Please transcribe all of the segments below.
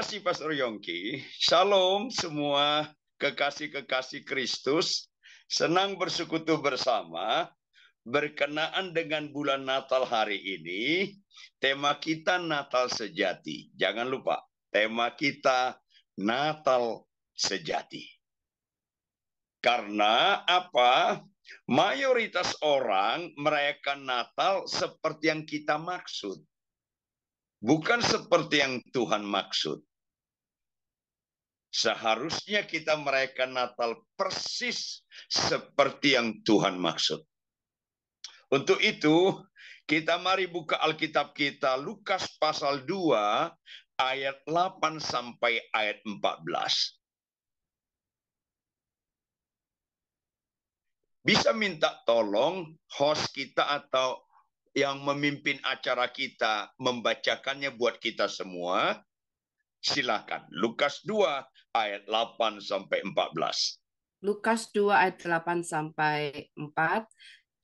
kasih Pastor Yongki. Shalom semua kekasih-kekasih Kristus. Senang bersekutu bersama. Berkenaan dengan bulan Natal hari ini, tema kita Natal sejati. Jangan lupa, tema kita Natal sejati. Karena apa? Mayoritas orang merayakan Natal seperti yang kita maksud. Bukan seperti yang Tuhan maksud. Seharusnya kita merayakan Natal persis seperti yang Tuhan maksud. Untuk itu, kita mari buka Alkitab kita, Lukas pasal 2, ayat 8 sampai ayat 14. Bisa minta tolong host kita atau yang memimpin acara kita membacakannya buat kita semua. Silakan. Lukas 2 ayat 8 sampai 14. Lukas 2 ayat 8 sampai 4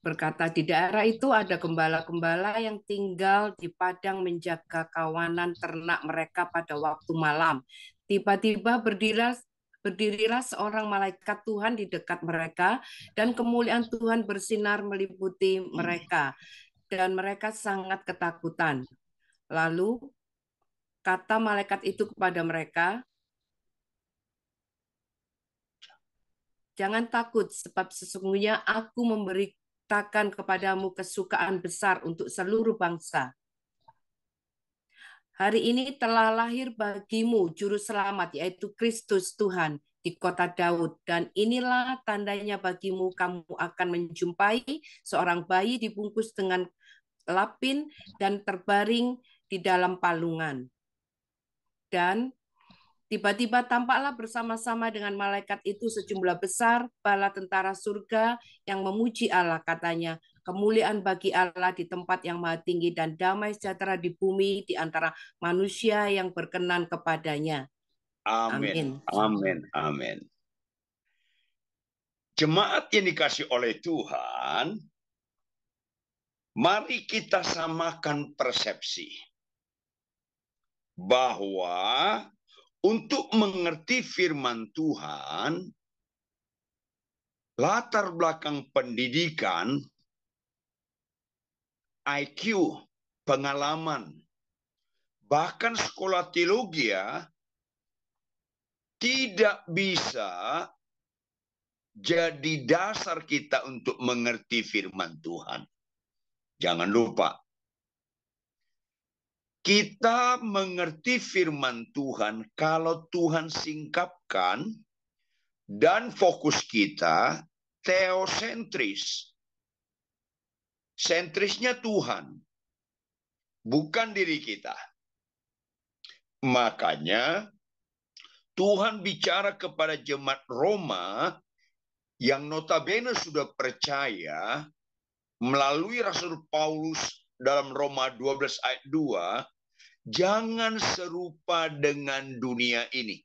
berkata, di daerah itu ada gembala-gembala yang tinggal di padang menjaga kawanan ternak mereka pada waktu malam. Tiba-tiba berdirilah seorang malaikat Tuhan di dekat mereka, dan kemuliaan Tuhan bersinar meliputi mereka, dan mereka sangat ketakutan. Lalu kata malaikat itu kepada mereka, jangan takut, sebab sesungguhnya aku memberitakan kepadamu kesukaan besar untuk seluruh bangsa. Hari ini telah lahir bagimu juru selamat, yaitu Kristus Tuhan di kota Daud. Dan inilah tandanya bagimu, kamu akan menjumpai seorang bayi dibungkus dengan lapin dan terbaring di dalam palungan. Dan tiba-tiba tampaklah bersama-sama dengan malaikat itu sejumlah besar bala tentara surga yang memuji Allah, katanya, kemuliaan bagi Allah di tempat yang maha tinggi dan damai sejahtera di bumi di antara manusia yang berkenan kepadanya. Amin. Amin. Amin. Amin. Jemaat yang dikasih oleh Tuhan, mari kita samakan persepsi bahwa untuk mengerti firman Tuhan, latar belakang pendidikan, IQ, pengalaman, bahkan sekolah teologi tidak bisa jadi dasar kita untuk mengerti firman Tuhan. Jangan lupa, kita mengerti firman Tuhan kalau Tuhan singkapkan dan fokus kita teosentris. Sentrisnya Tuhan, bukan diri kita. Makanya Tuhan bicara kepada jemaat Roma yang notabene sudah percaya melalui Rasul Paulus dalam Roma 12 ayat 2, jangan serupa dengan dunia ini.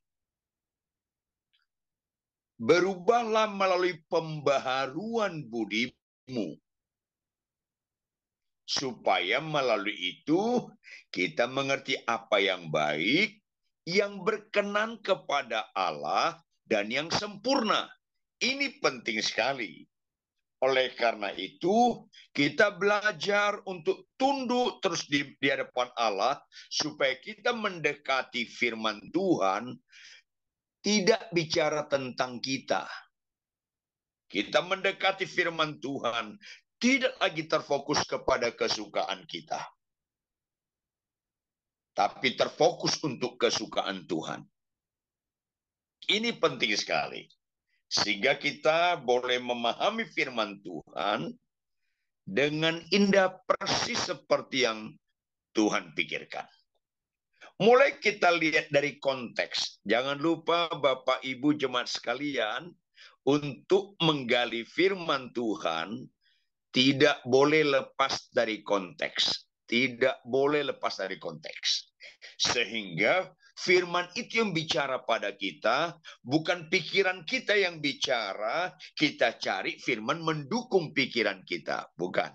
Berubahlah melalui pembaharuan budimu, supaya melalui itu kita mengerti apa yang baik, yang berkenan kepada Allah, dan yang sempurna. Ini penting sekali. Oleh karena itu, kita belajar untuk tunduk terus di hadapan Allah, supaya kita mendekati firman Tuhan, tidak bicara tentang kita. Kita mendekati firman Tuhan, tidak lagi terfokus kepada kesukaan kita, tapi terfokus untuk kesukaan Tuhan. Ini penting sekali. Sehingga kita boleh memahami firman Tuhan dengan indah persis seperti yang Tuhan pikirkan. Mulai kita lihat dari konteks. Jangan lupa Bapak Ibu jemaat sekalian, untuk menggali firman Tuhan tidak boleh lepas dari konteks. Tidak boleh lepas dari konteks. Sehingga firman itu yang bicara pada kita, bukan pikiran kita yang bicara, kita cari firman mendukung pikiran kita. Bukan.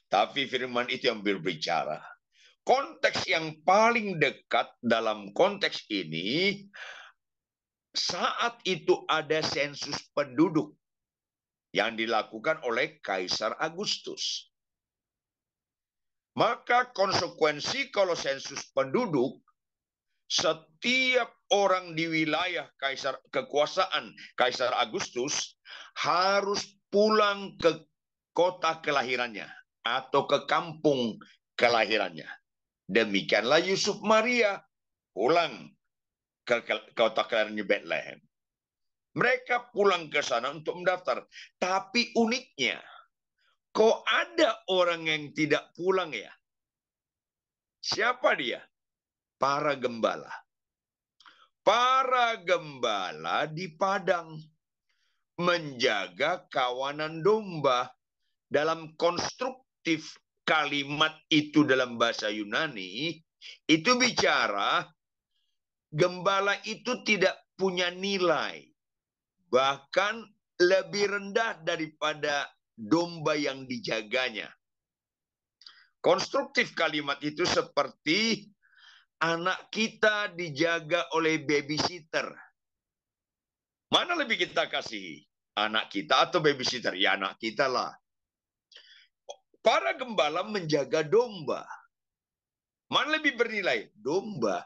Tapi firman itu yang berbicara. konteks yang paling dekat dalam konteks ini, saat itu ada sensus penduduk yang dilakukan oleh Kaisar Agustus. Maka konsekuensi kalau sensus penduduk, setiap orang di wilayah kekuasaan Kaisar Agustus harus pulang ke kota kelahirannya atau ke kampung kelahirannya. Demikianlah Yusuf Maria pulang ke kota kelahirannya Bethlehem. Mereka pulang ke sana untuk mendaftar. Tapi uniknya, kok ada orang yang tidak pulang ya? Siapa dia? Para gembala. Para gembala di padang menjaga kawanan domba. Dalam konstruktif kalimat itu dalam bahasa Yunani, itu bicara gembala itu tidak punya nilai, bahkan lebih rendah daripada domba yang dijaganya. Konstruktif kalimat itu seperti anak kita dijaga oleh babysitter. Mana lebih kita kasihi? Anak kita atau babysitter? Ya anak kita lah. Para gembala menjaga domba. Mana lebih bernilai? Domba.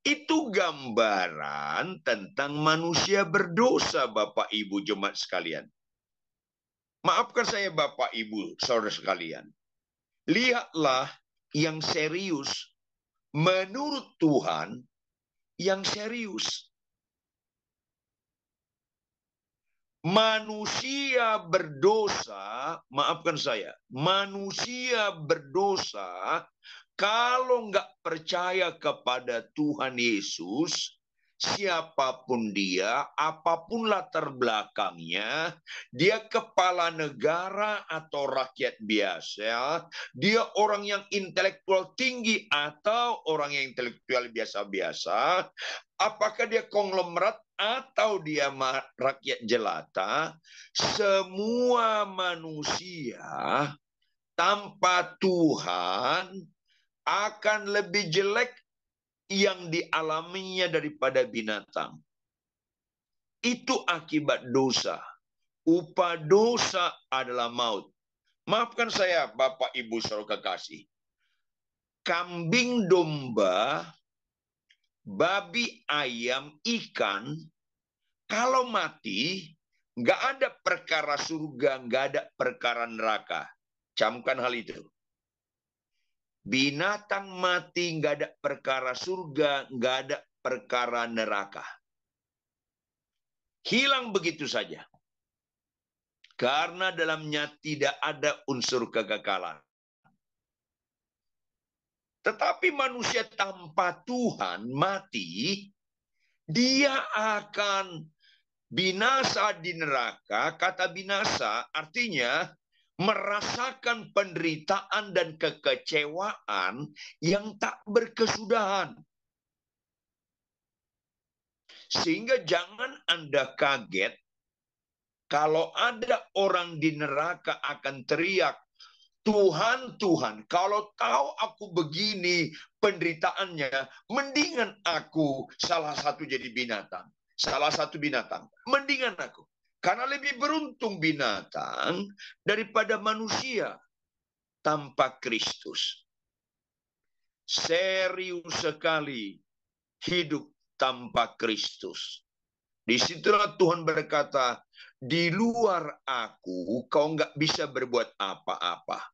Itu gambaran tentang manusia berdosa, Bapak Ibu jemaat sekalian. Maafkan saya Bapak Ibu saudara sekalian. Lihatlah yang serius. Menurut Tuhan, yang serius. Manusia berdosa, maafkan saya, manusia berdosa kalau nggak percaya kepada Tuhan Yesus, siapapun dia, apapun latar belakangnya, dia kepala negara atau rakyat biasa, dia orang yang intelektual tinggi atau orang yang intelektual biasa-biasa, apakah dia konglomerat atau dia rakyat jelata, semua manusia tanpa Tuhan akan lebih jelek yang dialaminya daripada binatang. Itu akibat dosa. Upah dosa adalah maut. Maafkan saya Bapak Ibu saudara kekasih. Kambing, domba, babi, ayam, ikan, kalau mati, nggak ada perkara surga, nggak ada perkara neraka. Camkan hal itu. Binatang mati, nggak ada perkara surga, nggak ada perkara neraka. Hilang begitu saja. Karena dalamnya tidak ada unsur kekekalan. Tetapi manusia tanpa Tuhan mati, dia akan binasa di neraka. Kata binasa artinya merasakan penderitaan dan kekecewaan yang tak berkesudahan. Sehingga jangan Anda kaget kalau ada orang di neraka akan teriak, Tuhan, Tuhan, kalau tahu aku begini penderitaannya, mendingan aku salah satu jadi binatang. Salah satu binatang. Mendingan aku. Karena lebih beruntung binatang daripada manusia tanpa Kristus. Serius sekali hidup tanpa Kristus. Disitulah Tuhan berkata, di luar aku kau nggak bisa berbuat apa-apa.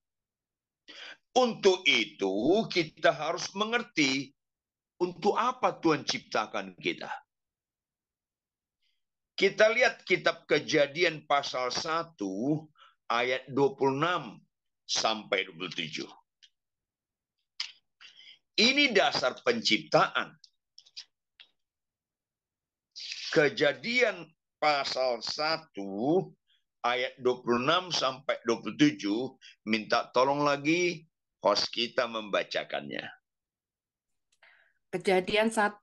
Untuk itu kita harus mengerti untuk apa Tuhan ciptakan kita. Kita lihat kitab Kejadian pasal 1 ayat 26 sampai 27. Ini dasar penciptaan. Kejadian pasal 1 ayat 26 sampai 27, minta tolong lagi host kita membacakannya. Kejadian 1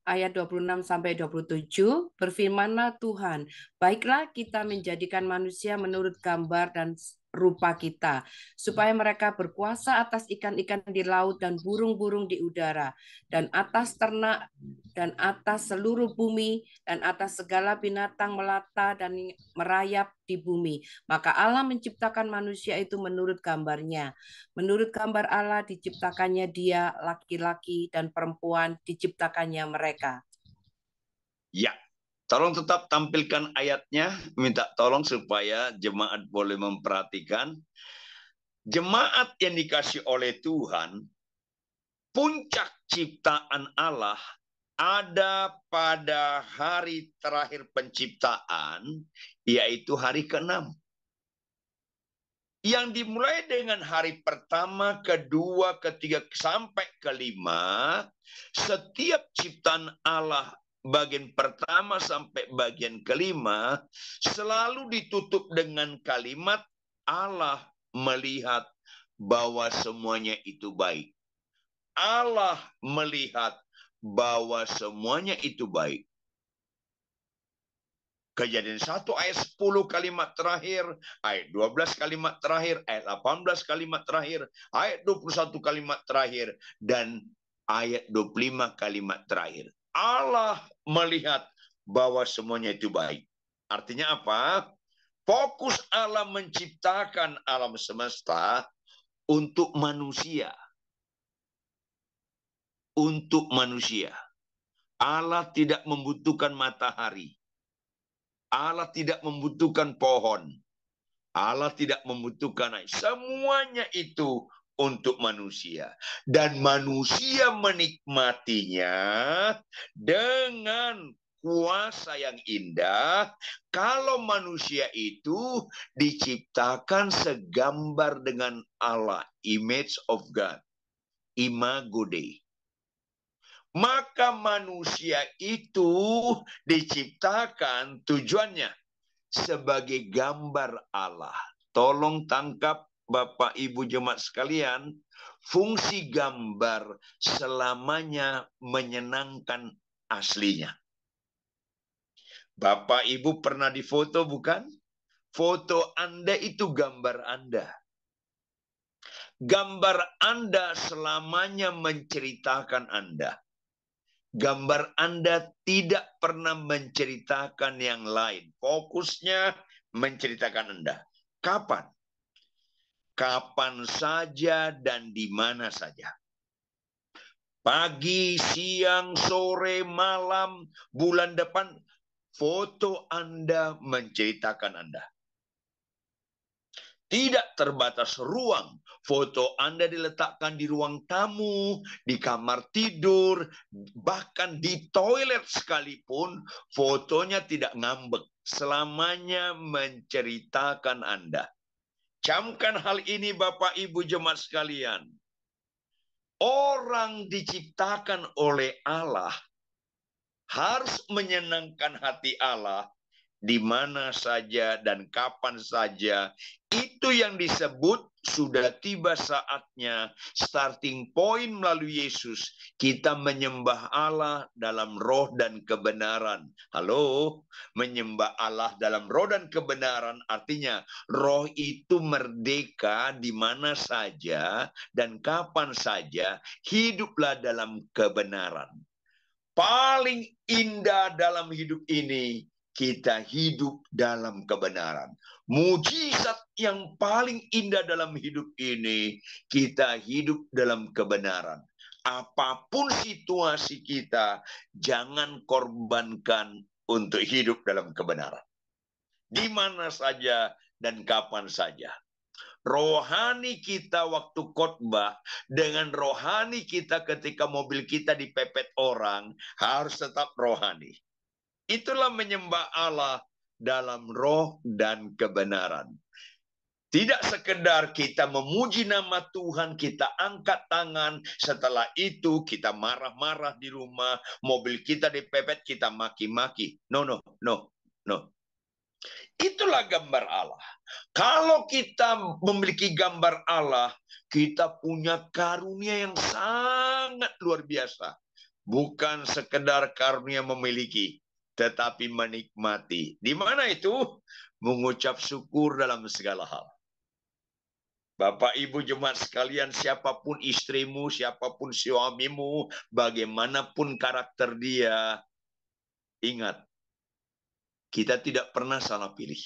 ayat 26 sampai 27, berfirmanlah Tuhan, baiklah kita menjadikan manusia menurut gambar dan rupa kita, supaya mereka berkuasa atas ikan-ikan di laut dan burung-burung di udara, dan atas ternak, dan atas seluruh bumi, dan atas segala binatang melata dan merayap di bumi. Maka Allah menciptakan manusia itu menurut gambarnya. Menurut gambar Allah diciptakannya dia, laki-laki dan perempuan diciptakannya mereka. Ya, tolong tetap tampilkan ayatnya. Minta tolong supaya jemaat boleh memperhatikan. Jemaat yang dikasih oleh Tuhan, puncak ciptaan Allah ada pada hari terakhir penciptaan, yaitu hari ke-6. Yang dimulai dengan hari pertama, kedua, ketiga, sampai kelima, setiap ciptaan Allah bagian pertama sampai bagian kelima selalu ditutup dengan kalimat Allah melihat bahwa semuanya itu baik. Allah melihat bahwa semuanya itu baik. Kejadian 1 ayat 10 kalimat terakhir, ayat 12 kalimat terakhir, ayat 18 kalimat terakhir, ayat 21 kalimat terakhir, dan ayat 25 kalimat terakhir. Allah melihat bahwa semuanya itu baik. Artinya apa? Fokus Allah menciptakan alam semesta untuk manusia. Untuk manusia. Allah tidak membutuhkan matahari. Allah tidak membutuhkan pohon. Allah tidak membutuhkan air. Semuanya itu untuk manusia. Dan manusia menikmatinya dengan kuasa yang indah. Kalau manusia itu diciptakan segambar dengan Allah. Image of God. Imago Dei. Maka manusia itu diciptakan tujuannya sebagai gambar Allah. Tolong tangkap Bapak Ibu jemaat sekalian, fungsi gambar selamanya menyenangkan aslinya. Bapak Ibu pernah difoto bukan? Foto Anda itu gambar Anda. Gambar Anda selamanya menceritakan Anda. Gambar Anda tidak pernah menceritakan yang lain. Fokusnya menceritakan Anda. Kapan? Kapan saja dan di mana saja. Pagi, siang, sore, malam, bulan depan, foto Anda menceritakan Anda. Tidak terbatas ruang. Foto Anda diletakkan di ruang tamu, di kamar tidur, bahkan di toilet sekalipun, fotonya tidak ngambek. Selamanya menceritakan Anda. Camkan hal ini Bapak Ibu jemaat sekalian. Orang diciptakan oleh Allah harus menyenangkan hati Allah di mana saja dan kapan saja. Itu yang disebut sudah tiba saatnya starting point melalui Yesus. Kita menyembah Allah dalam roh dan kebenaran. Halo, menyembah Allah dalam roh dan kebenaran artinya roh itu merdeka di mana saja dan kapan saja. Hiduplah dalam kebenaran. Paling indah dalam hidup ini, kita hidup dalam kebenaran. Mujizat yang paling indah dalam hidup ini, kita hidup dalam kebenaran. Apapun situasi kita, jangan korbankan untuk hidup dalam kebenaran. Di mana saja dan kapan saja. Rohani kita waktu khotbah dengan rohani kita ketika mobil kita dipepet orang harus tetap rohani. Itulah menyembah Allah dalam roh dan kebenaran. Tidak sekedar kita memuji nama Tuhan, kita angkat tangan, setelah itu kita marah-marah di rumah, mobil kita dipepet, kita maki-maki. No. Itulah gambar Allah. Kalau kita memiliki gambar Allah, kita punya karunia yang sangat luar biasa. Bukan sekedar karunia memiliki, tetapi menikmati. Di mana itu? Mengucap syukur dalam segala hal. Bapak Ibu jemaat sekalian, siapapun istrimu, siapapun suamimu, bagaimanapun karakter dia, ingat, kita tidak pernah salah pilih.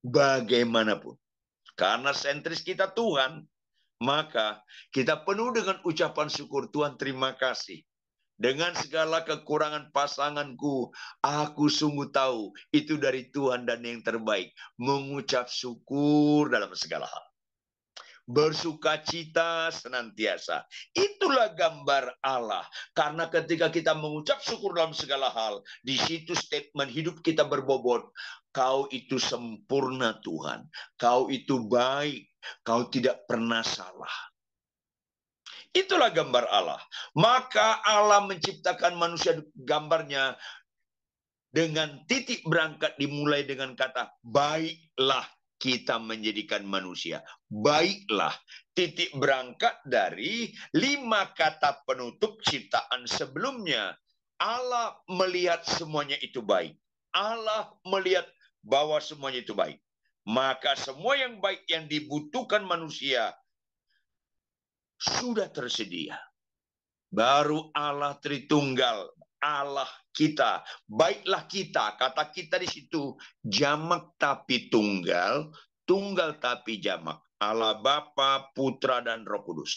Bagaimanapun. Karena sentris kita Tuhan, maka kita penuh dengan ucapan syukur. Tuhan, terima kasih. Dengan segala kekurangan pasanganku, aku sungguh tahu itu dari Tuhan dan yang terbaik. Mengucap syukur dalam segala hal. Bersukacita senantiasa. Itulah gambar Allah. Karena ketika kita mengucap syukur dalam segala hal, di situ statement hidup kita berbobot. Kau itu sempurna Tuhan. Kau itu baik. Kau tidak pernah salah. Itulah gambar Allah. Maka Allah menciptakan manusia gambarnya dengan titik berangkat dimulai dengan kata baiklah. Kita menjadikan manusia. Baiklah, titik berangkat dari 5 kata penutup ciptaan sebelumnya. Allah melihat semuanya itu baik. Allah melihat bahwa semuanya itu baik. Maka semua yang baik yang dibutuhkan manusia sudah tersedia. Baru Allah Tritunggal, Allah kita, baiklah kita, kata kita di situ jamak tapi tunggal, tunggal tapi jamak. Allah Bapa, Putra dan Roh Kudus.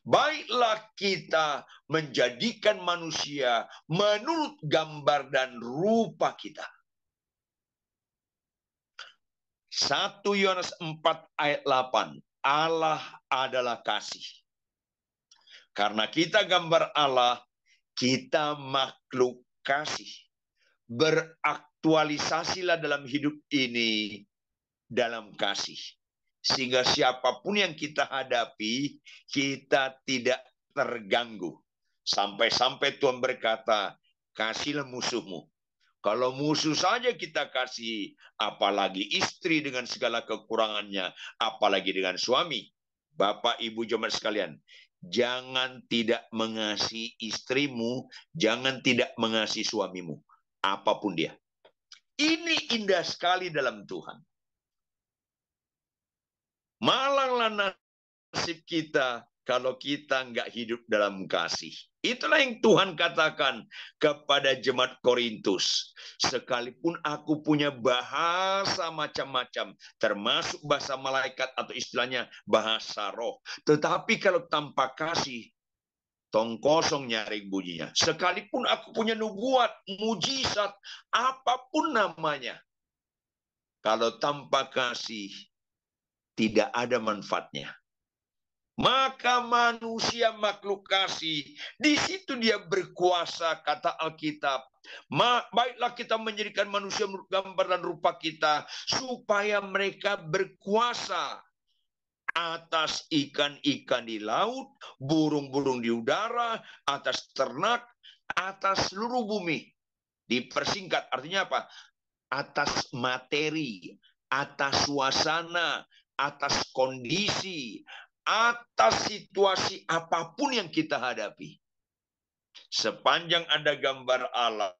Baiklah kita menjadikan manusia menurut gambar dan rupa kita. 1 Yohanes 4 ayat 8. Allah adalah kasih. Karena kita gambar Allah, kita makhluk kasih. Beraktualisasilah dalam hidup ini dalam kasih. Sehingga siapapun yang kita hadapi, kita tidak terganggu. Sampai-sampai Tuhan berkata, kasihlah musuhmu. Kalau musuh saja kita kasih, apalagi istri dengan segala kekurangannya, apalagi dengan suami. Bapak, Ibu, jemaat sekalian, jangan tidak mengasihi istrimu, jangan tidak mengasihi suamimu, apapun dia. Ini indah sekali dalam Tuhan. Malanglah nasib kita kalau kita nggak hidup dalam kasih. Itulah yang Tuhan katakan kepada jemaat Korintus. Sekalipun aku punya bahasa macam-macam, termasuk bahasa malaikat atau istilahnya bahasa roh. Tetapi kalau tanpa kasih, tong kosong nyaring bunyinya. Sekalipun aku punya nubuat, mujizat, apapun namanya, kalau tanpa kasih, tidak ada manfaatnya. Maka manusia makhluk kasih, di situ dia berkuasa, kata Alkitab. Baiklah kita menjadikan manusia menurut gambar dan rupa kita, supaya mereka berkuasa atas ikan-ikan di laut, burung-burung di udara, atas ternak, atas seluruh bumi. Dipersingkat, artinya apa? Atas materi, atas suasana, atas kondisi, atas situasi apapun yang kita hadapi. Sepanjang ada gambar Allah,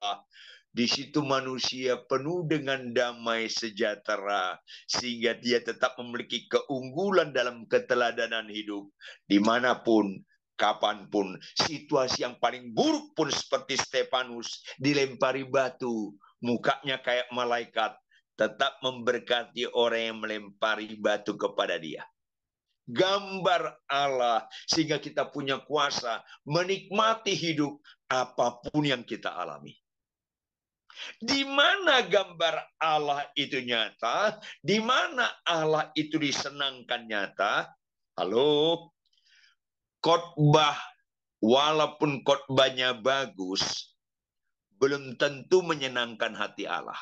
di situ manusia penuh dengan damai sejahtera, sehingga dia tetap memiliki keunggulan dalam keteladanan hidup, dimanapun, kapanpun. Situasi yang paling buruk pun seperti Stefanus, dilempari batu, mukanya kayak malaikat, tetap memberkati orang yang melempari batu kepada dia. Gambar Allah, sehingga kita punya kuasa menikmati hidup apapun yang kita alami. Di mana gambar Allah itu nyata, di mana Allah itu disenangkan nyata. Halo, khotbah, walaupun khotbahnya bagus, belum tentu menyenangkan hati Allah.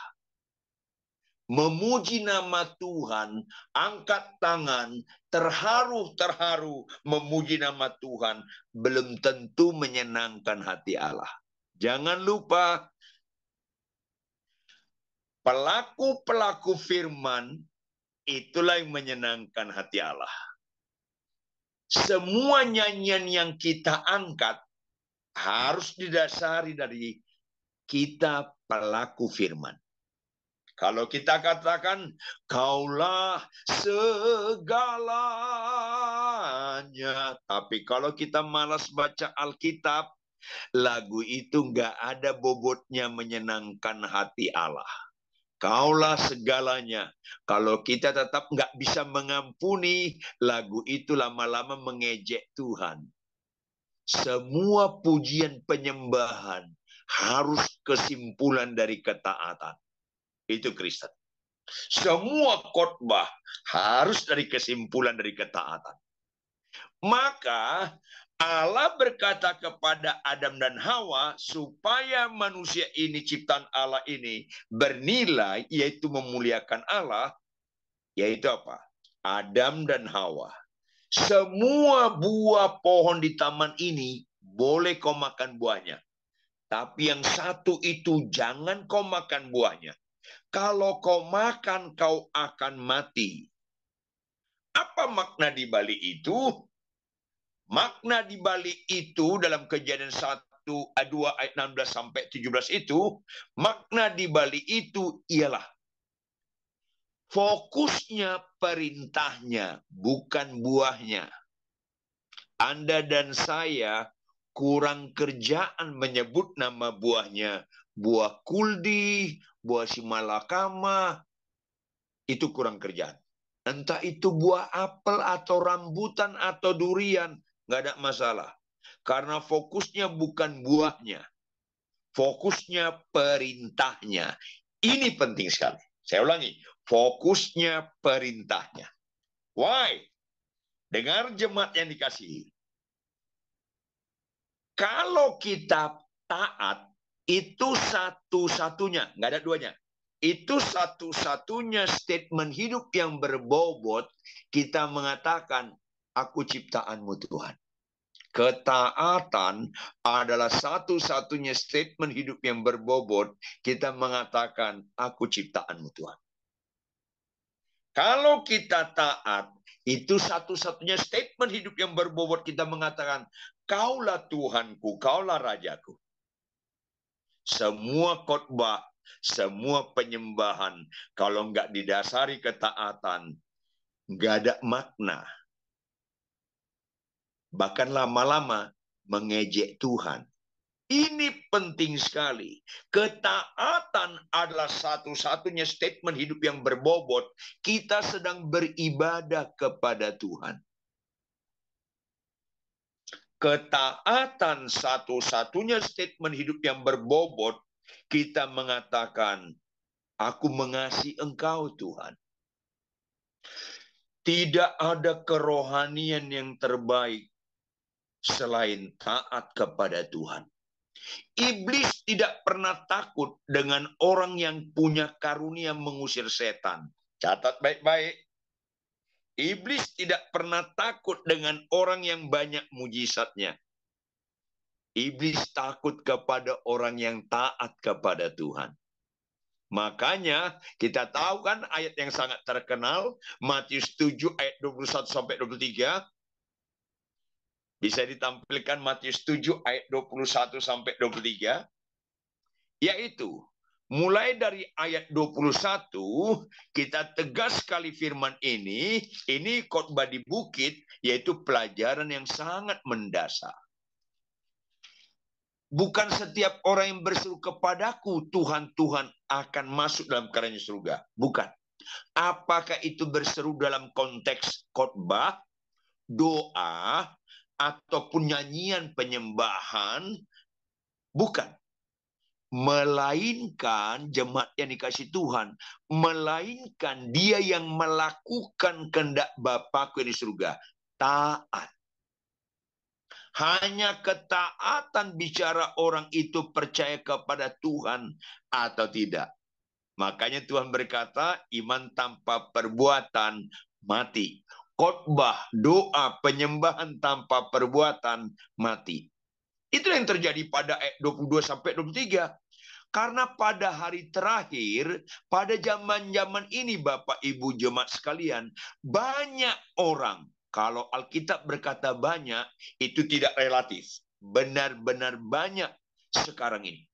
Memuji nama Tuhan, angkat tangan, terharu-terharu memuji nama Tuhan, belum tentu menyenangkan hati Allah. Jangan lupa, pelaku-pelaku firman, itulah yang menyenangkan hati Allah. Semua nyanyian yang kita angkat harus didasari dari kita pelaku firman. Kalau kita katakan, kaulah segalanya. Tapi kalau kita malas baca Alkitab, lagu itu nggak ada bobotnya menyenangkan hati Allah. Kaulah segalanya. Kalau kita tetap nggak bisa mengampuni, lagu itu lama-lama mengejek Tuhan. Semua pujian penyembahan harus kesimpulan dari ketaatan. Itu Kristen. Semua khotbah harus dari kesimpulan dari ketaatan. Maka Allah berkata kepada Adam dan Hawa supaya manusia ini, ciptaan Allah ini bernilai, yaitu memuliakan Allah, yaitu apa? Adam dan Hawa. Semua buah pohon di taman ini boleh kau makan buahnya. Tapi yang satu itu jangan kau makan buahnya. Kalau kau makan, kau akan mati. Apa makna di balik itu? Makna di balik itu dalam Kejadian 2 ayat 16 sampai 17 itu, makna di balik itu ialah fokusnya perintahnya, bukan buahnya. Anda dan saya kurang kerjaan menyebut nama buahnya. Buah kuldi, buah simalakama, itu kurang kerjaan. Entah itu buah apel atau rambutan atau durian, nggak ada masalah. Karena fokusnya bukan buahnya. Fokusnya perintahnya. Ini penting sekali. Saya ulangi, fokusnya perintahnya. Why? Dengar jemaat yang dikasihi. Kalau kita taat, itu satu-satunya, nggak ada duanya. Itu satu-satunya statement hidup yang berbobot, kita mengatakan, aku ciptaanmu Tuhan. Ketaatan adalah satu-satunya statement hidup yang berbobot, kita mengatakan, aku ciptaanmu Tuhan. Kalau kita taat, itu satu-satunya statement hidup yang berbobot, kita mengatakan, kaulah Tuhanku, kaulah Rajaku. Semua khotbah, semua penyembahan, kalau nggak didasari ketaatan, nggak ada makna. Bahkan lama-lama mengejek Tuhan. Ini penting sekali. Ketaatan adalah satu-satunya statement hidup yang berbobot. Kita sedang beribadah kepada Tuhan. Ketaatan satu-satunya statement hidup yang berbobot, kita mengatakan, aku mengasihi Engkau Tuhan. Tidak ada kerohanian yang terbaik selain taat kepada Tuhan. Iblis tidak pernah takut dengan orang yang punya karunia mengusir setan. Catat baik-baik. Iblis tidak pernah takut dengan orang yang banyak mujizatnya. Iblis takut kepada orang yang taat kepada Tuhan. Makanya kita tahu kan ayat yang sangat terkenal, Matius 7 ayat 21 sampai 23. Bisa ditampilkan Matius 7 ayat 21 sampai 23. Yaitu, mulai dari ayat 21, kita tegas sekali firman ini khotbah di bukit, yaitu pelajaran yang sangat mendasar. Bukan setiap orang yang berseru kepadaku, Tuhan, Tuhan, akan masuk dalam kerajaan surga. Bukan. Apakah itu berseru dalam konteks khotbah, doa, ataupun nyanyian penyembahan? Bukan. Melainkan jemaat yang dikasih Tuhan, melainkan dia yang melakukan kehendak Bapakku di surga. Taat. Hanya ketaatan bicara orang itu percaya kepada Tuhan atau tidak. Makanya Tuhan berkata, iman tanpa perbuatan mati. Khotbah, doa, penyembahan tanpa perbuatan mati. Itu yang terjadi pada ayat 22 sampai 23. Karena pada hari terakhir, pada zaman-zaman ini Bapak Ibu jemaat sekalian, banyak orang, kalau Alkitab berkata banyak, itu tidak relatif. Benar-benar banyak sekarang ini.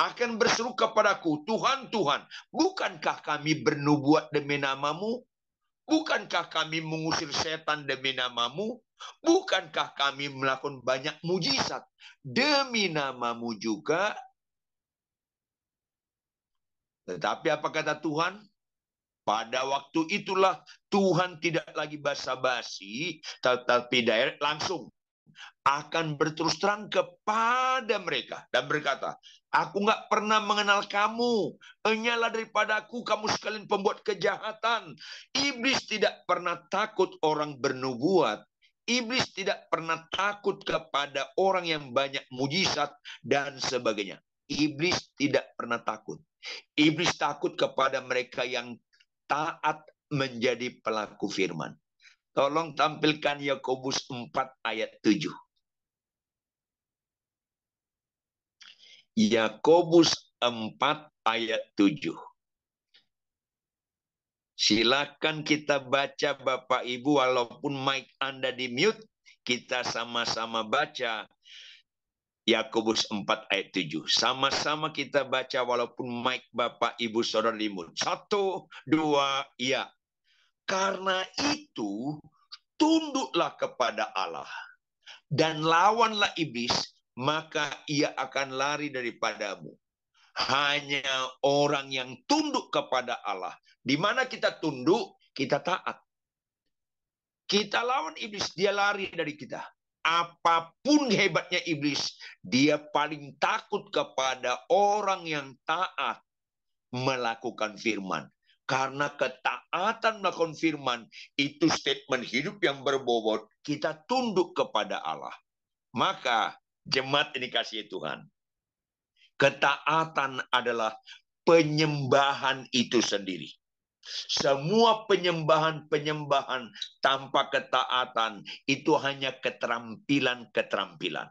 akan berseru kepadaku, Tuhan, Tuhan, bukankah kami bernubuat demi namamu? Bukankah kami mengusir setan demi namamu? Bukankah kami melakukan banyak mujizat demi namamu juga? Tetapi apa kata Tuhan? Pada waktu itulah Tuhan tidak lagi basa-basi, tetapi direct langsung akan berterus terang kepada mereka dan berkata, aku nggak pernah mengenal kamu, enyalah daripadaku kamu sekalian pembuat kejahatan. Iblis tidak pernah takut orang bernubuat. Iblis tidak pernah takut kepada orang yang banyak mujizat dan sebagainya. Iblis tidak pernah takut. Iblis takut kepada mereka yang taat menjadi pelaku firman. Tolong tampilkan Yakobus 4 ayat 7. Yakobus 4 ayat 7. Silakan kita baca Bapak Ibu, walaupun mic Anda di mute, kita sama-sama baca Yakobus 4 ayat 7. Sama-sama kita baca walaupun mic Bapak Ibu Saudara di mute. 1, 2, ya. Karena itu tunduklah kepada Allah dan lawanlah iblis, maka ia akan lari daripadamu. Hanya orang yang tunduk kepada Allah. Di mana kita tunduk, kita taat. Kita lawan iblis, dia lari dari kita. Apapun hebatnya iblis, dia paling takut kepada orang yang taat melakukan firman. Karena ketaatan melakukan firman, itu statement hidup yang berbobot. Kita tunduk kepada Allah. Maka, jemaat ini kasih Tuhan. Ketaatan adalah penyembahan itu sendiri. Semua penyembahan-penyembahan tanpa ketaatan itu hanya keterampilan-keterampilan.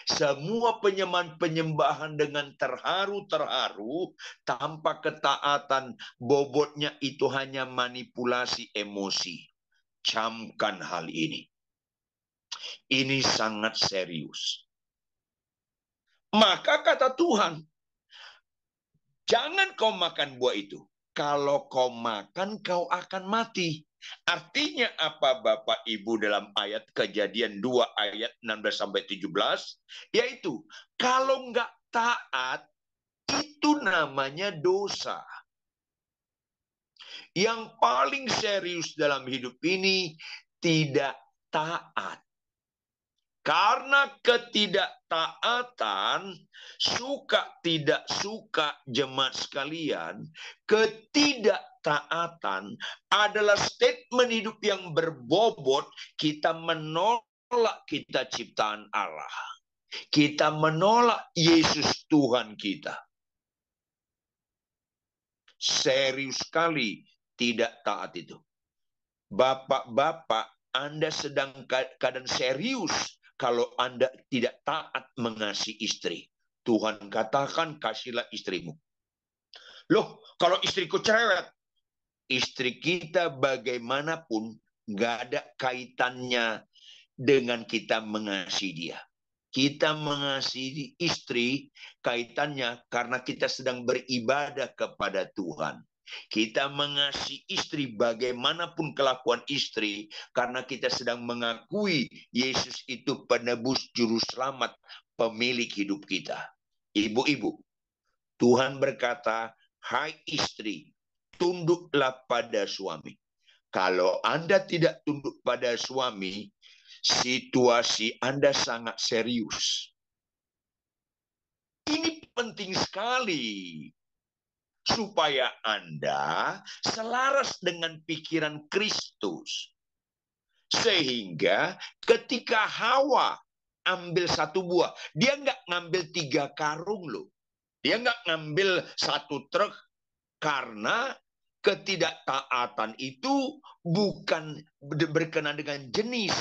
Semua penyembahan-penyembahan dengan terharu-terharu tanpa ketaatan, bobotnya itu hanya manipulasi emosi. Camkan hal ini. Ini sangat serius. Maka kata Tuhan, jangan kau makan buah itu. Kalau kau makan, kau akan mati. Artinya apa Bapak Ibu dalam ayat Kejadian 2 ayat 16-17? Yaitu, kalau nggak taat, itu namanya dosa. Yang paling serius dalam hidup ini, tidak taat. Karena ketidaktaatan, suka tidak suka jemaat sekalian, ketidaktaatan adalah statement hidup yang berbobot. Kita menolak kita ciptaan Allah. Kita menolak Yesus Tuhan kita. Serius sekali tidak taat itu. Bapak-bapak, Anda sedang keadaan serius kalau Anda tidak taat mengasihi istri. Tuhan katakan, kasihlah istrimu. Loh, kalau istriku cerewet, istri kita bagaimanapun nggak ada kaitannya dengan kita mengasihi dia. Kita mengasihi istri kaitannya karena kita sedang beribadah kepada Tuhan. Kita mengasihi istri bagaimanapun kelakuan istri karena kita sedang mengakui Yesus itu penebus juru selamat, pemilik hidup kita. Ibu-ibu, Tuhan berkata, hai istri, tunduklah pada suami. Kalau Anda tidak tunduk pada suami, situasi Anda sangat serius. Ini penting sekali. Supaya Anda selaras dengan pikiran Kristus. Sehingga ketika Hawa ambil satu buah, dia nggak ngambil 3 karung loh. Dia nggak ngambil 1 truk karena ketidaktaatan itu bukan berkenaan dengan jenis.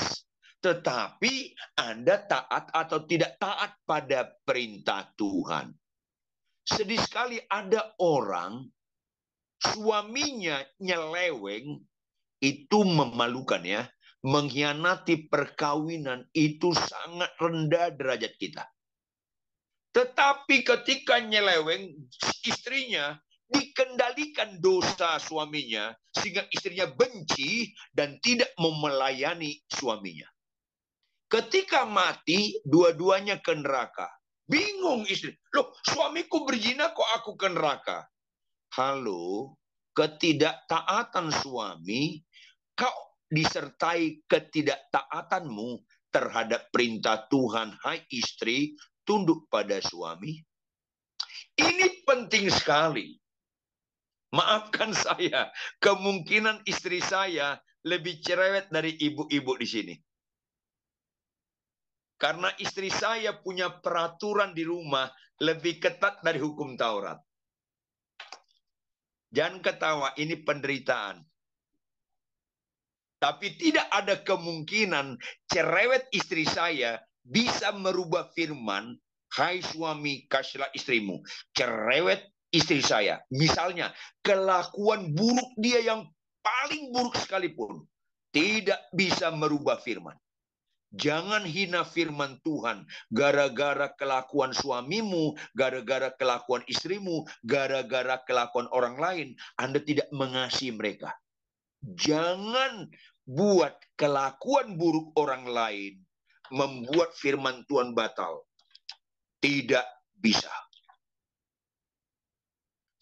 Tetapi Anda taat atau tidak taat pada perintah Tuhan. Sedih sekali ada orang, suaminya nyeleweng, itu memalukan ya. Mengkhianati perkawinan itu sangat rendah derajat kita. Tetapi ketika nyeleweng, istrinya dikendalikan dosa suaminya, sehingga istrinya benci dan tidak mau melayani suaminya. Ketika mati, dua-duanya ke neraka. Bingung istri. Loh, suamiku berzina kok aku ke neraka? Halo, ketidaktaatan suami, kau disertai ketidaktaatanmu terhadap perintah Tuhan. Hai istri, tunduk pada suami. Ini penting sekali. Maafkan saya, kemungkinan istri saya lebih cerewet dari ibu-ibu di sini. Karena istri saya punya peraturan di rumah lebih ketat dari hukum Taurat. Jangan ketawa, ini penderitaan. Tapi tidak ada kemungkinan cerewet istri saya bisa merubah firman, hai suami, kasihlah istrimu. Cerewet istri saya. Misalnya, kelakuan buruk dia yang paling buruk sekalipun tidak bisa merubah firman. Jangan hina firman Tuhan gara-gara kelakuan suamimu, gara-gara kelakuan istrimu, gara-gara kelakuan orang lain. Anda tidak mengasihi mereka. Jangan buat kelakuan buruk orang lain membuat firman Tuhan batal. Tidak bisa.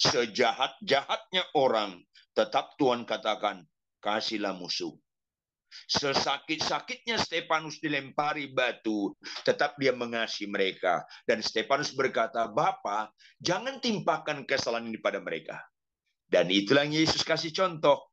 Sejahat-jahatnya orang, tetap Tuhan katakan, kasihlah musuh. Sesakit-sakitnya Stefanus dilempari batu, tetap dia mengasihi mereka. Dan Stefanus berkata, Bapa, jangan timpakan kesalahan ini pada mereka. Dan itulah yang Yesus kasih contoh.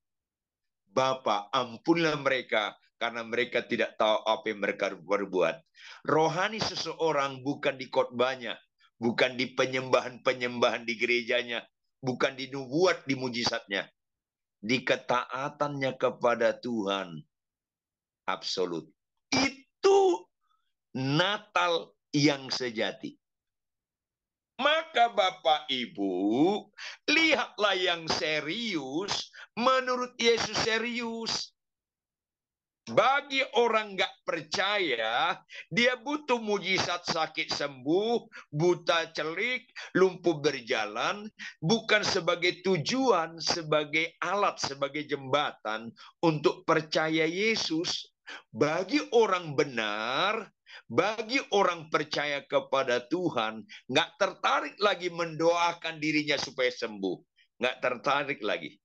Bapa, ampunilah mereka, karena mereka tidak tahu apa yang mereka berbuat. Rohani seseorang bukan di khotbahnya, bukan di penyembahan-penyembahan di gerejanya, bukan di nubuat, di mujizatnya. Di ketaatannya kepada Tuhan. Absolut. Itu Natal yang sejati. Maka Bapak Ibu, lihatlah yang serius, menurut Yesus serius. Bagi orang nggak percaya, dia butuh mujizat sakit sembuh, buta celik, lumpuh berjalan, bukan sebagai tujuan, sebagai alat, sebagai jembatan untuk percaya Yesus. Bagi orang benar, bagi orang percaya kepada Tuhan, nggak tertarik lagi mendoakan dirinya supaya sembuh. Nggak tertarik lagi.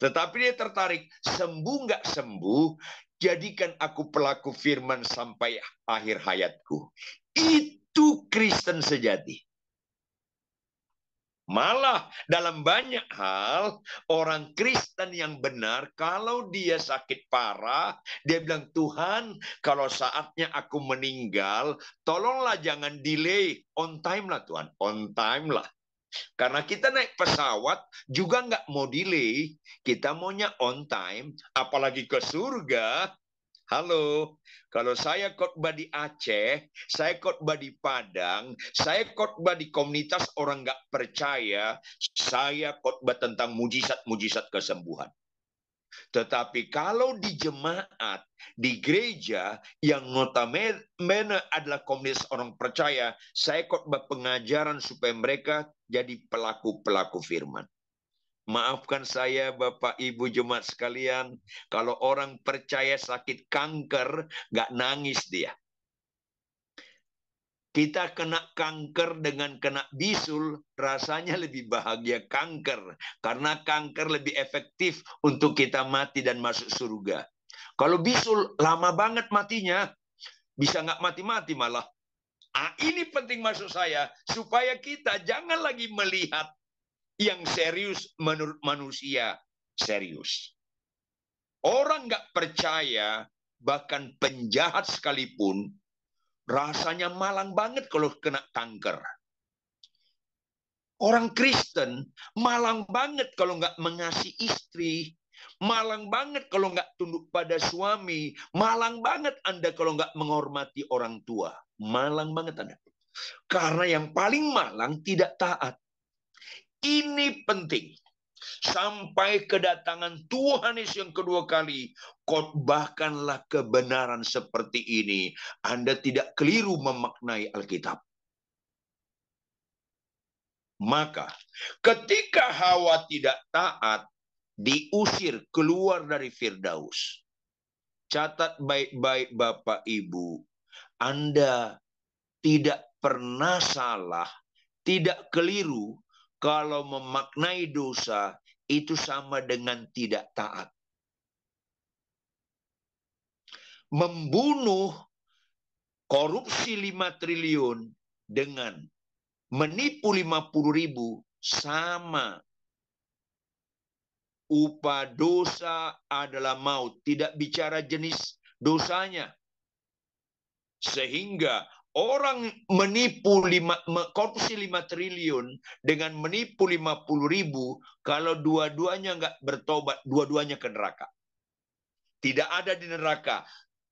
Tetapi dia tertarik, sembuh nggak sembuh, jadikan aku pelaku firman sampai akhir hayatku. Itu Kristen sejati. Malah dalam banyak hal, orang Kristen yang benar, kalau dia sakit parah, dia bilang, Tuhan, kalau saatnya aku meninggal, tolonglah jangan delay. On time lah Tuhan, on time lah. Karena kita naik pesawat juga nggak mau delay, kita maunya on time, apalagi ke surga. Halo, kalau saya khotbah di Aceh, saya khotbah di Padang, saya khotbah di komunitas orang nggak percaya, saya khotbah tentang mujizat-mujizat kesembuhan. Tetapi kalau di jemaat, di gereja yang notabene adalah komunitas orang percaya, saya khotbah pengajaran supaya mereka jadi pelaku-pelaku firman. Maafkan saya Bapak Ibu jemaat sekalian, kalau orang percaya sakit kanker, nggak nangis dia. Kita kena kanker dengan kena bisul, rasanya lebih bahagia kanker. Karena kanker lebih efektif untuk kita mati dan masuk surga. Kalau bisul, lama banget matinya. Bisa nggak mati-mati malah. Ini penting maksud saya, supaya kita jangan lagi melihat yang serius menurut manusia serius. Orang nggak percaya, bahkan penjahat sekalipun, rasanya malang banget kalau kena kanker. Orang Kristen malang banget kalau nggak mengasihi istri. Malang banget kalau nggak tunduk pada suami. Malang banget Anda kalau nggak menghormati orang tua. Malang banget Anda. Karena yang paling malang tidak taat. Ini penting. Sampai kedatangan Tuhan Yesus yang kedua kali, khotbahkanlah kebenaran seperti ini. Anda tidak keliru memaknai Alkitab. Maka ketika Hawa tidak taat, diusir keluar dari Firdaus. Catat baik-baik Bapak Ibu, Anda tidak pernah salah, tidak keliru kalau memaknai dosa itu sama dengan tidak taat. Membunuh, korupsi 5 triliun dengan menipu 50.000 sama. Upah dosa adalah maut. Tidak bicara jenis dosanya. Sehingga orang menipu korupsi 5 triliun dengan menipu 50.000, kalau dua-duanya nggak bertobat, dua-duanya ke neraka. Tidak ada di neraka.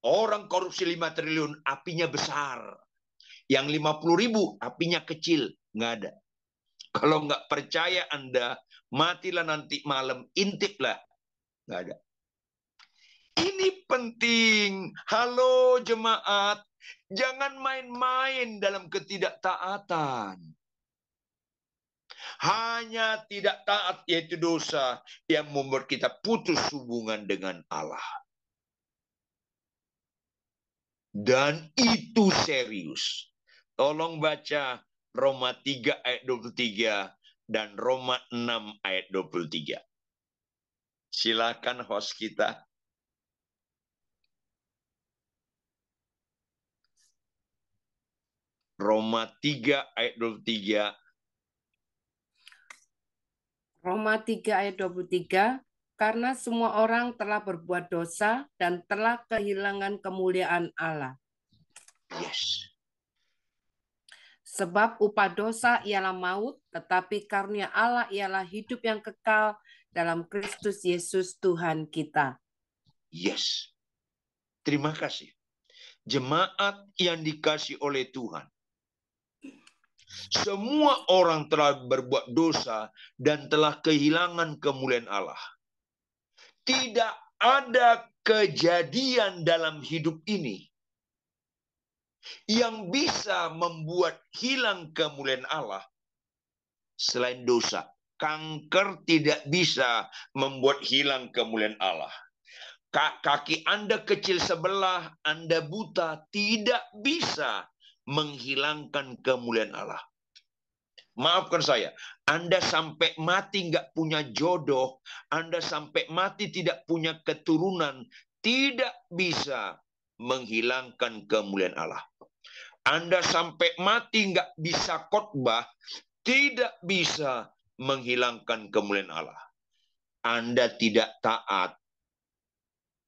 Orang korupsi 5 triliun, apinya besar. Yang 50.000, apinya kecil. Nggak ada. Kalau nggak percaya Anda, matilah nanti malam, intiplah. Nggak ada. Ini penting. Halo jemaat. Jangan main-main dalam ketidaktaatan. Hanya tidak taat, yaitu dosa, yang membuat kita putus hubungan dengan Allah. Dan itu serius. Tolong baca Roma 3 ayat 23 dan Roma 6 ayat 23. Silakan host kita. Roma 3 ayat 23. Roma 3 ayat 23, karena semua orang telah berbuat dosa dan telah kehilangan kemuliaan Allah. Yes. Sebab upah dosa ialah maut, tetapi karunia Allah ialah hidup yang kekal dalam Kristus Yesus Tuhan kita. Yes. Terima kasih. Jemaat yang dikasih oleh Tuhan. Semua orang telah berbuat dosa dan telah kehilangan kemuliaan Allah. Tidak ada kejadian dalam hidup ini yang bisa membuat hilang kemuliaan Allah selain dosa. Kanker tidak bisa membuat hilang kemuliaan Allah. Kaki Anda kecil sebelah, Anda buta, tidak bisa menghilangkan kemuliaan Allah. Maafkan saya, Anda sampai mati nggak punya jodoh, Anda sampai mati tidak punya keturunan, tidak bisa menghilangkan kemuliaan Allah. Anda sampai mati nggak bisa khotbah, tidak bisa menghilangkan kemuliaan Allah. Anda tidak taat,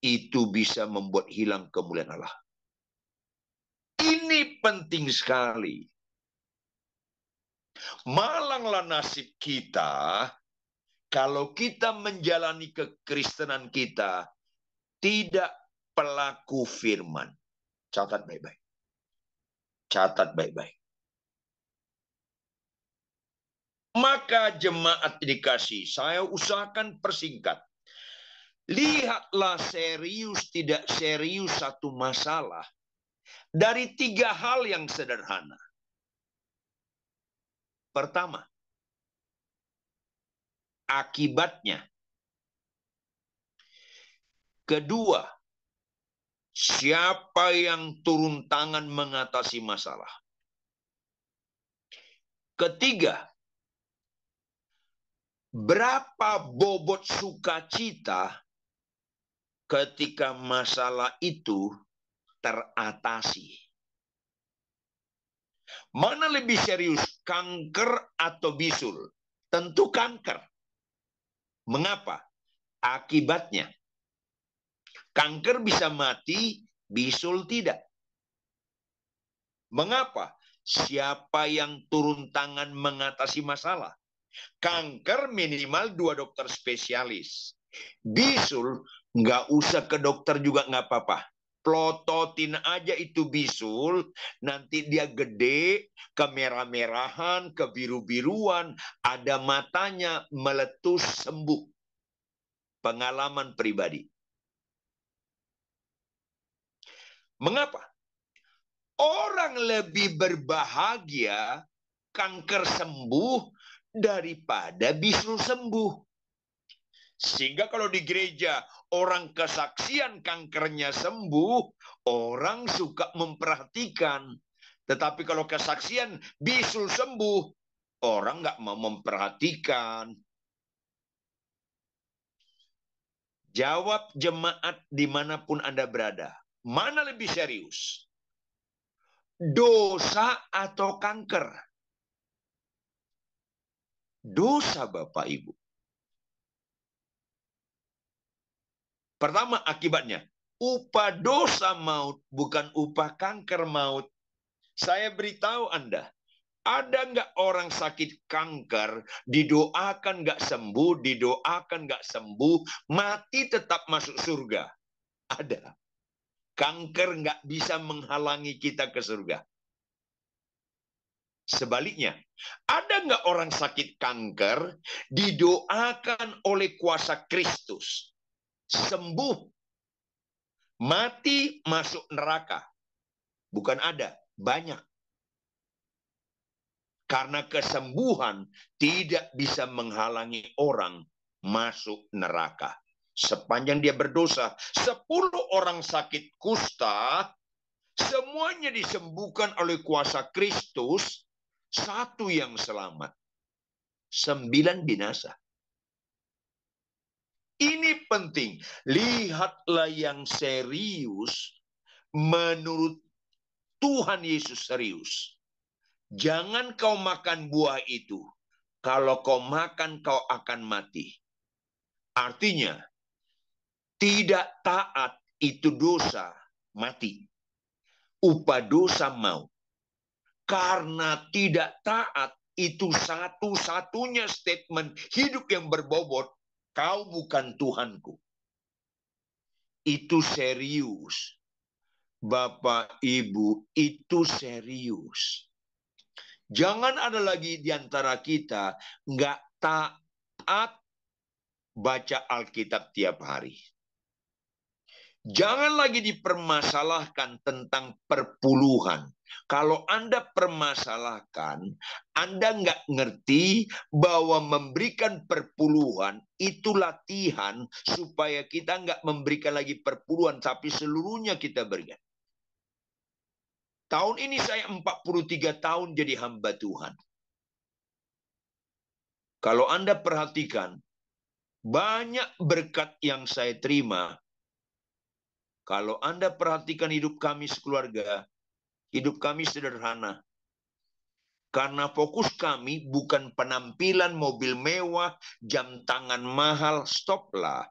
itu bisa membuat hilang kemuliaan Allah. Ini penting sekali. Malanglah nasib kita kalau kita menjalani kekristenan kita tidak pelaku firman. Catat baik-baik. Catat baik-baik. Maka jemaat dikasih, saya usahakan persingkat. Lihatlah serius tidak serius satu masalah dari 3 hal yang sederhana. Pertama, akibatnya. Kedua, siapa yang turun tangan mengatasi masalah. Ketiga, berapa bobot sukacita ketika masalah itu teratasi. Mana lebih serius, kanker atau bisul? Tentu kanker. Mengapa? Akibatnya. Kanker bisa mati, bisul tidak. Mengapa? Siapa yang turun tangan mengatasi masalah? Kanker minimal 2 dokter spesialis. Bisul nggak usah ke dokter juga nggak apa-apa. Plototin aja itu bisul, nanti dia gede, kemerah-merahan, kebiru-biruan, ada matanya, meletus, sembuh. Pengalaman pribadi. Mengapa? Orang lebih berbahagia kanker sembuh daripada bisul sembuh. Sehingga kalau di gereja orang kesaksian kankernya sembuh, orang suka memperhatikan. Tetapi kalau kesaksian bisul sembuh, orang nggak mau memperhatikan. Jawab jemaat dimanapun Anda berada. Mana lebih serius? Dosa atau kanker? Dosa, Bapak Ibu. Pertama akibatnya, upah dosa maut, bukan upah kanker maut. Saya beritahu Anda, ada nggak orang sakit kanker, didoakan nggak sembuh, didoakan nggak sembuh, mati tetap masuk surga? Ada. Kanker nggak bisa menghalangi kita ke surga. Sebaliknya, ada nggak orang sakit kanker, didoakan oleh kuasa Kristus, sembuh, mati masuk neraka? Bukan ada, banyak. Karena kesembuhan tidak bisa menghalangi orang masuk neraka. Sepanjang dia berdosa, 10 orang sakit kusta, semuanya disembuhkan oleh kuasa Kristus, 1 yang selamat, 9 binasa. Ini penting. Lihatlah yang serius menurut Tuhan Yesus serius. Jangan kau makan buah itu. Kalau kau makan, kau akan mati. Artinya, tidak taat itu dosa, mati. Upah dosa maut. Karena tidak taat itu satu-satunya statement hidup yang berbobot. Kau bukan Tuhanku. Itu serius. Bapak, Ibu, itu serius. Jangan ada lagi di antara kita nggak taat baca Alkitab tiap hari. Jangan lagi dipermasalahkan tentang perpuluhan. Kalau Anda permasalahkan, Anda nggak ngerti bahwa memberikan perpuluhan itu latihan supaya kita nggak memberikan lagi perpuluhan, tapi seluruhnya kita berikan. Tahun ini saya 43 tahun jadi hamba Tuhan. Kalau Anda perhatikan, banyak berkat yang saya terima. Kalau Anda perhatikan hidup kami sekeluarga, hidup kami sederhana. Karena fokus kami bukan penampilan mobil mewah, jam tangan mahal, stoplah.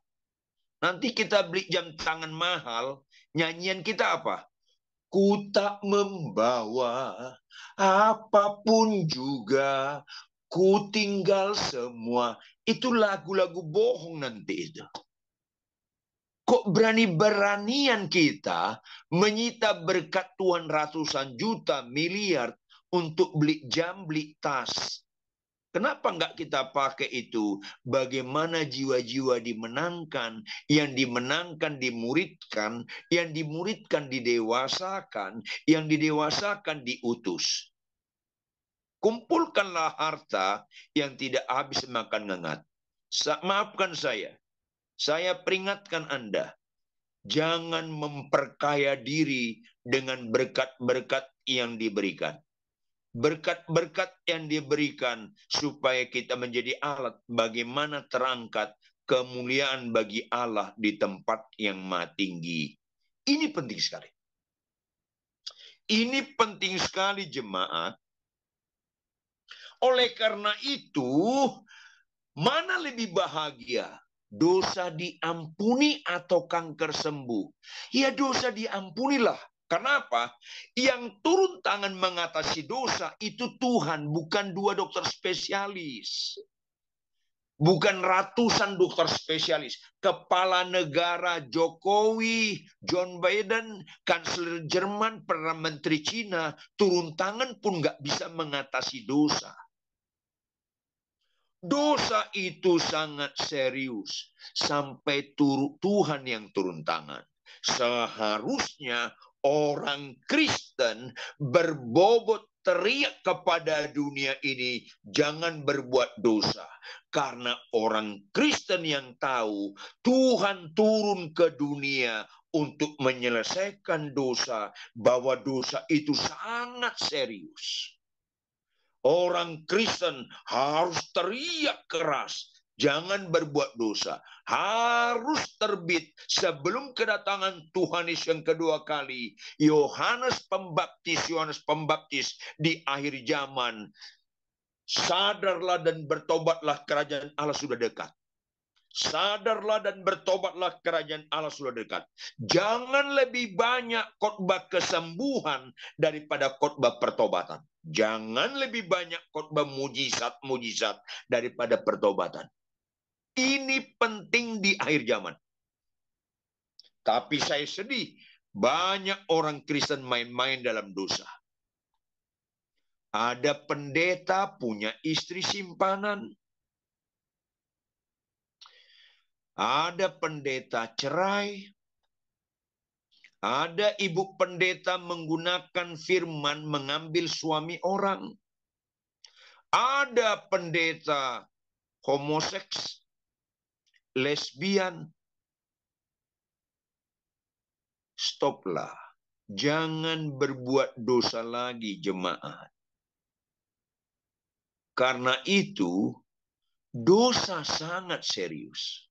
Nanti kita beli jam tangan mahal, nyanyian kita apa? Ku tak membawa apapun juga, ku tinggal semua. Itu lagu-lagu bohong nanti itu. Kok berani-beranian kita menyita berkat Tuhan ratusan juta, miliar untuk beli jam, beli tas? Kenapa nggak kita pakai itu? Bagaimana jiwa-jiwa dimenangkan, yang dimenangkan dimuridkan, yang dimuridkan didewasakan, yang didewasakan diutus. Kumpulkanlah harta yang tidak habis makan ngengat. Maafkan saya peringatkan Anda, jangan memperkaya diri dengan berkat-berkat yang diberikan. Berkat-berkat yang diberikan supaya kita menjadi alat bagaimana terangkat kemuliaan bagi Allah di tempat yang maha tinggi. Ini penting sekali. Ini penting sekali jemaat. Oleh karena itu, mana lebih bahagia? Dosa diampuni atau kanker sembuh? Ya dosa diampunilah. Kenapa? Yang turun tangan mengatasi dosa itu Tuhan, bukan 2 dokter spesialis. Bukan ratusan dokter spesialis. Kepala negara Jokowi, John Biden, Kanselir Jerman, Perdana Menteri Cina, turun tangan pun nggak bisa mengatasi dosa. Dosa itu sangat serius. Sampai Tuhan yang turun tangan. Seharusnya orang Kristen berbobot teriak kepada dunia ini, jangan berbuat dosa. Karena orang Kristen yang tahu Tuhan turun ke dunia untuk menyelesaikan dosa, bahwa dosa itu sangat serius. Orang Kristen harus teriak keras, jangan berbuat dosa. Harus terbit sebelum kedatangan Tuhan Yesus yang kedua kali. Yohanes Pembaptis di akhir zaman. Sadarlah dan bertobatlah, kerajaan Allah sudah dekat. Sadarlah dan bertobatlah, kerajaan Allah sudah dekat. Jangan lebih banyak khotbah kesembuhan daripada khotbah pertobatan. Jangan lebih banyak khotbah mujizat-mujizat daripada pertobatan. Ini penting di akhir zaman. Tapi saya sedih, banyak orang Kristen main-main dalam dosa. Ada pendeta punya istri simpanan. Ada pendeta cerai. Ada ibu pendeta menggunakan firman mengambil suami orang. Ada pendeta homoseks, lesbian. Stoplah. Jangan berbuat dosa lagi, jemaat. Karena itu, dosa sangat serius.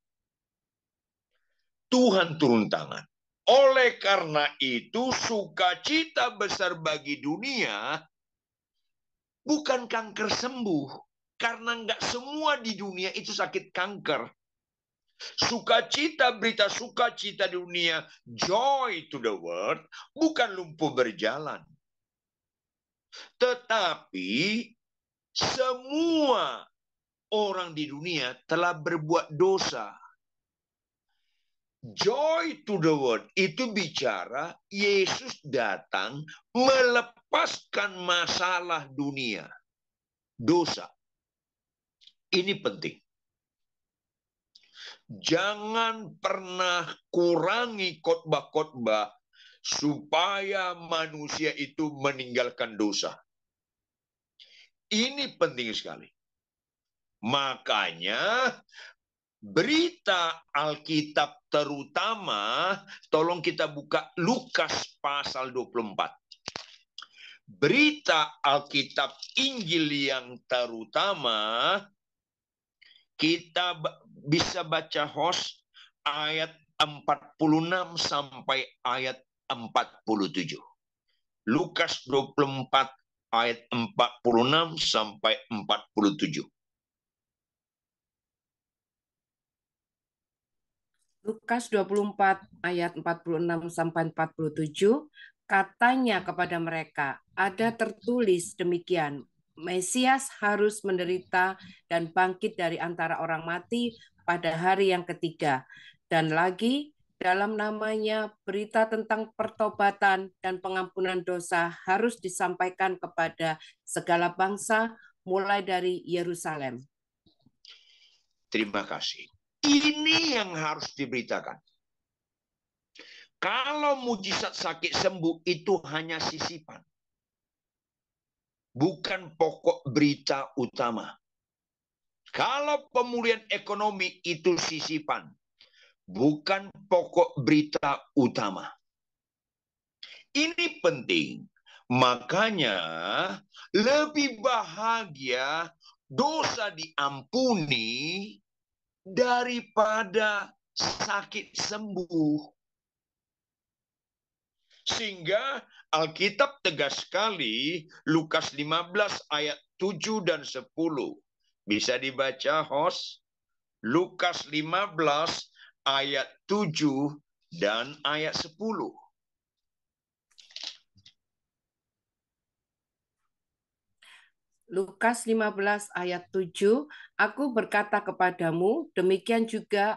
Tuhan turun tangan. Oleh karena itu, sukacita besar bagi dunia bukan kanker sembuh. Karena nggak semua di dunia itu sakit kanker. Sukacita, berita sukacita di dunia, joy to the world, bukan lumpuh berjalan. Tetapi semua orang di dunia telah berbuat dosa. Joy to the world itu bicara Yesus datang melepaskan masalah dunia. Dosa. Ini penting. Jangan pernah kurangi khotbah-khotbah supaya manusia itu meninggalkan dosa. Ini penting sekali. Makanya berita Alkitab terutama, tolong kita buka Lukas pasal 24. Berita Alkitab Injil yang terutama, kita bisa baca host ayat 46 sampai ayat 47. Lukas 24 ayat 46 sampai 47. Lukas 24 ayat 46 sampai 47, katanya kepada mereka, ada tertulis demikian, Mesias harus menderita dan bangkit dari antara orang mati pada hari yang ketiga. Dan lagi, dalam namanya berita tentang pertobatan dan pengampunan dosa harus disampaikan kepada segala bangsa, mulai dari Yerusalem. Terima kasih. Ini yang harus diberitakan. Kalau mujizat sakit sembuh itu hanya sisipan. Bukan pokok berita utama. Kalau pemulihan ekonomi itu sisipan. Bukan pokok berita utama. Ini penting. Makanya lebih bahagia dosa diampuni daripada sakit sembuh. Sehingga Alkitab tegas sekali, Lukas 15 ayat 7 dan 10. Bisa dibaca host? Lukas 15 ayat 7 dan ayat 10. Lukas 15 ayat 7, aku berkata kepadamu, demikian juga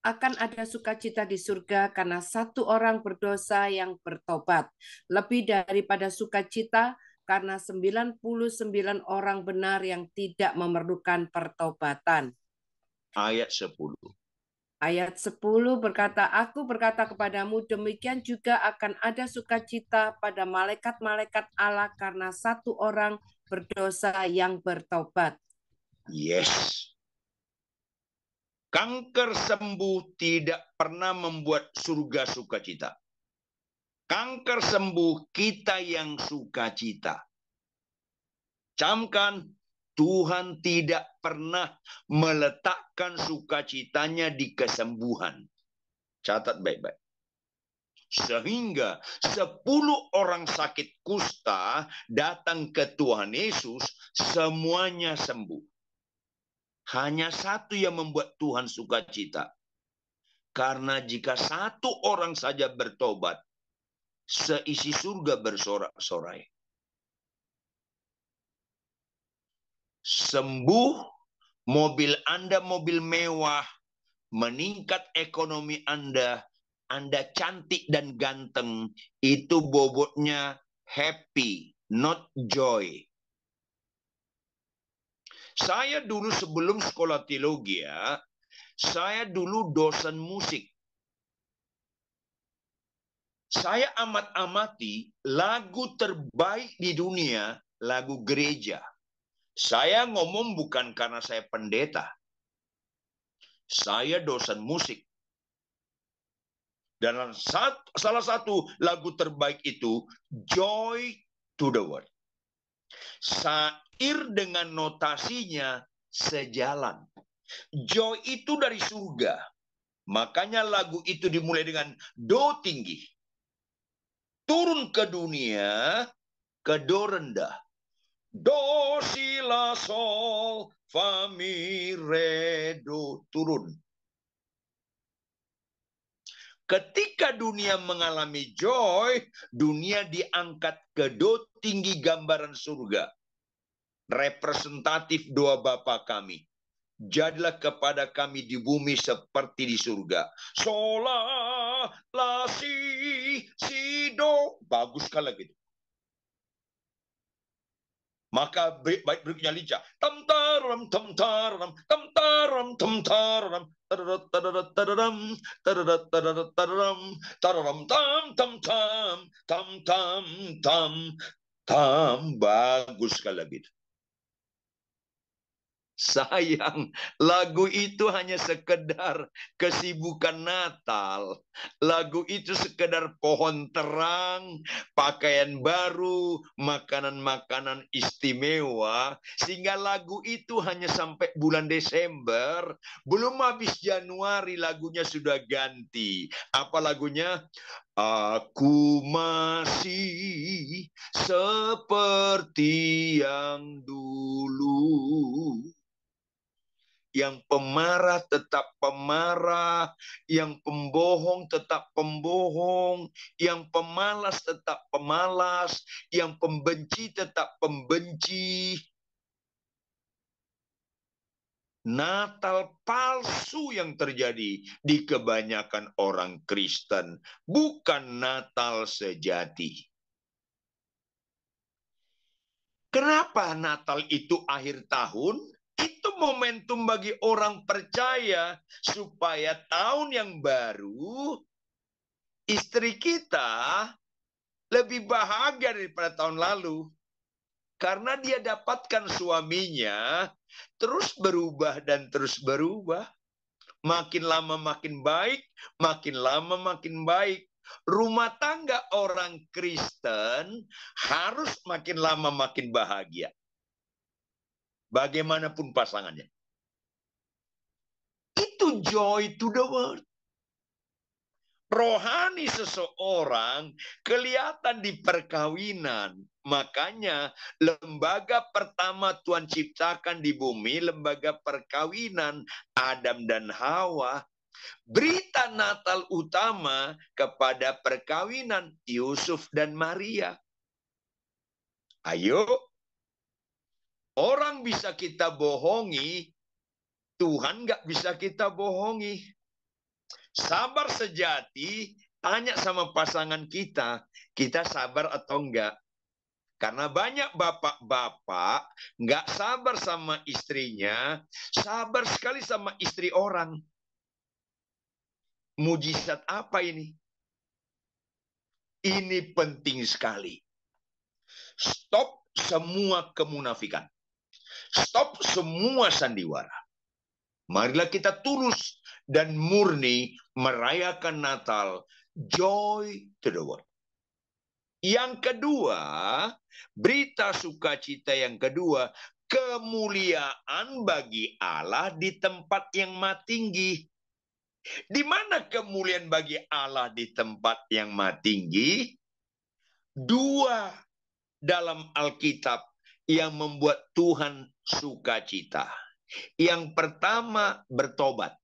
akan ada sukacita di surga karena satu orang berdosa yang bertobat, lebih daripada sukacita karena 99 orang benar yang tidak memerlukan pertobatan. Ayat 10. Ayat 10 berkata, aku berkata kepadamu, demikian juga akan ada sukacita pada malaikat-malaikat Allah karena satu orang berdosa yang bertobat. Yes. Kanker sembuh tidak pernah membuat surga sukacita. Kanker sembuh kita yang sukacita. Camkan, Tuhan tidak pernah meletakkan sukacitanya di kesembuhan. Catat baik-baik. Sehingga 10 orang sakit kusta datang ke Tuhan Yesus, semuanya sembuh. Hanya satu yang membuat Tuhan sukacita. Karena jika satu orang saja bertobat, seisi surga bersorak-sorai. Sembuh, mobil Anda mobil mewah, meningkat ekonomi Anda cantik dan ganteng, itu bobotnya happy, not joy. Saya dulu sebelum sekolah teologi, saya dulu dosen musik. Saya amat-amati lagu terbaik di dunia, lagu gereja. Saya ngomong bukan karena saya pendeta. Saya dosen musik. Dan salah satu lagu terbaik itu, Joy to the World. Syair dengan notasinya sejalan. Joy itu dari surga. Makanya lagu itu dimulai dengan do tinggi. Turun ke dunia, ke do rendah. Do, si, la, sol, fa, mi, re, do. Turun. Ketika dunia mengalami joy, dunia diangkat ke do tinggi gambaran surga. Representatif doa Bapa kami. Jadilah kepada kami di bumi seperti di surga. Sola, la, si, do. Bagus sekali gitu. Maka baik berikutnya lincah. Tam taram tam taram tam taram tam taram tararam tararam tararam tam tam tam tam tam tam tam. Bagus sekali gitu. Sayang, lagu itu hanya sekedar kesibukan Natal. Lagu itu sekedar pohon terang, pakaian baru, makanan-makanan istimewa. Sehingga lagu itu hanya sampai bulan Desember. Belum habis Januari lagunya sudah ganti. Apa lagunya? Aku masih seperti yang dulu. Yang pemarah tetap pemarah, yang pembohong tetap pembohong, yang pemalas tetap pemalas, yang pembenci tetap pembenci. Natal palsu yang terjadi di kebanyakan orang Kristen, bukan Natal sejati. Kenapa Natal itu akhir tahun? Itu momentum bagi orang percaya supaya tahun yang baru istri kita lebih bahagia daripada tahun lalu. Karena dia dapatkan suaminya terus berubah dan terus berubah. Makin lama makin baik, makin lama makin baik. Rumah tangga orang Kristen harus makin lama makin bahagia. Bagaimanapun pasangannya. Itu joy to the world. Rohani seseorang kelihatan di perkawinan. Makanya lembaga pertama Tuhan ciptakan di bumi, lembaga perkawinan Adam dan Hawa. Berita Natal utama kepada perkawinan Yusuf dan Maria. Ayo, orang bisa kita bohongi, Tuhan nggak bisa kita bohongi. Sabar sejati, tanya sama pasangan kita sabar atau enggak. Karena banyak bapak-bapak nggak sabar sama istrinya, sabar sekali sama istri orang. Mujizat apa ini? Ini penting sekali. Stop semua kemunafikan. Stop semua sandiwara. Marilah kita tulus dan murni merayakan Natal. Joy to the world. Yang kedua, berita sukacita yang kedua, kemuliaan bagi Allah di tempat yang maha tinggi. Di mana kemuliaan bagi Allah di tempat yang maha tinggi? Dua dalam Alkitab yang membuat Tuhan sukacita. Yang pertama, bertobat.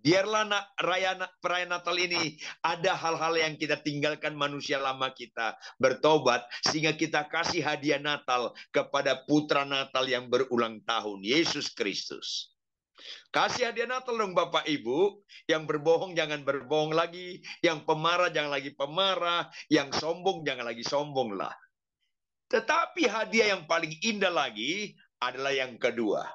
Biarlah perayaan Natal ini ada hal-hal yang kita tinggalkan manusia lama kita, bertobat, sehingga kita kasih hadiah Natal kepada putra Natal yang berulang tahun, Yesus Kristus. Kasih hadiah Natal dong Bapak Ibu. Yang berbohong jangan berbohong lagi, yang pemarah jangan lagi pemarah, yang sombong jangan lagi sombong lah. Tetapi hadiah yang paling indah lagi adalah yang kedua.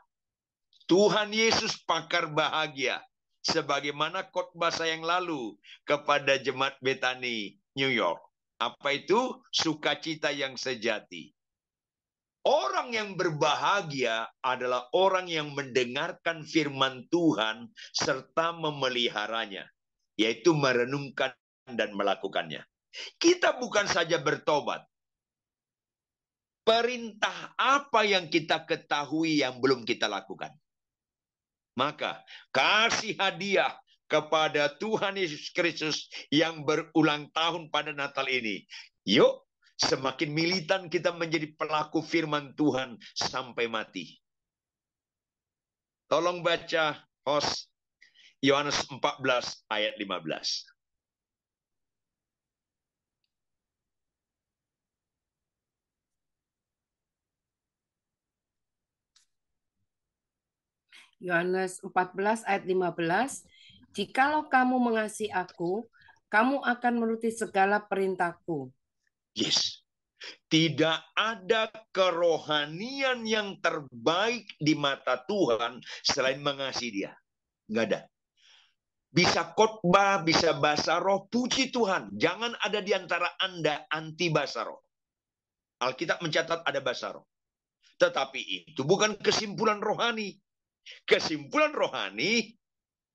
Tuhan Yesus pakar bahagia. Sebagaimana khotbah saya yang lalu kepada jemaat Bethany, New York. Apa itu? Sukacita yang sejati. Orang yang berbahagia adalah orang yang mendengarkan firman Tuhan serta memeliharanya, yaitu merenungkan dan melakukannya. Kita bukan saja bertobat. Perintah apa yang kita ketahui yang belum kita lakukan? Maka kasih hadiah kepada Tuhan Yesus Kristus yang berulang tahun pada Natal ini. Yuk, semakin militan kita menjadi pelaku firman Tuhan sampai mati. Tolong baca host Yohanes 14 ayat 15. Yohanes 14 ayat 15, jikalau kamu mengasihi aku, kamu akan menuruti segala perintahku. Yes. Tidak ada kerohanian yang terbaik di mata Tuhan selain mengasihi Dia. Nggak ada. Bisa khotbah, bisa bahasa roh, puji Tuhan. Jangan ada di antara Anda anti bahasa roh. Alkitab mencatat ada bahasa roh. Tetapi itu bukan kesimpulan rohani. Kesimpulan rohani,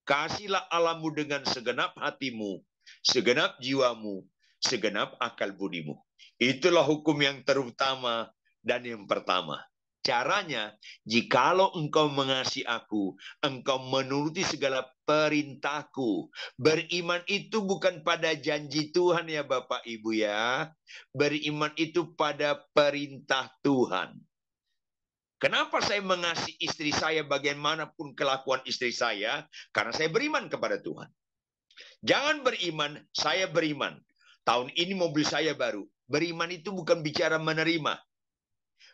kasihlah Allahmu dengan segenap hatimu, segenap jiwamu, segenap akal budimu. Itulah hukum yang terutama dan yang pertama. Caranya, jikalau engkau mengasihi aku, engkau menuruti segala perintahku. Beriman itu bukan pada janji Tuhan ya Bapak Ibu ya. Beriman itu pada perintah Tuhan. Kenapa saya mengasihi istri saya bagaimanapun kelakuan istri saya? Karena saya beriman kepada Tuhan. Jangan beriman, saya beriman. Tahun ini mobil saya baru. Beriman itu bukan bicara menerima.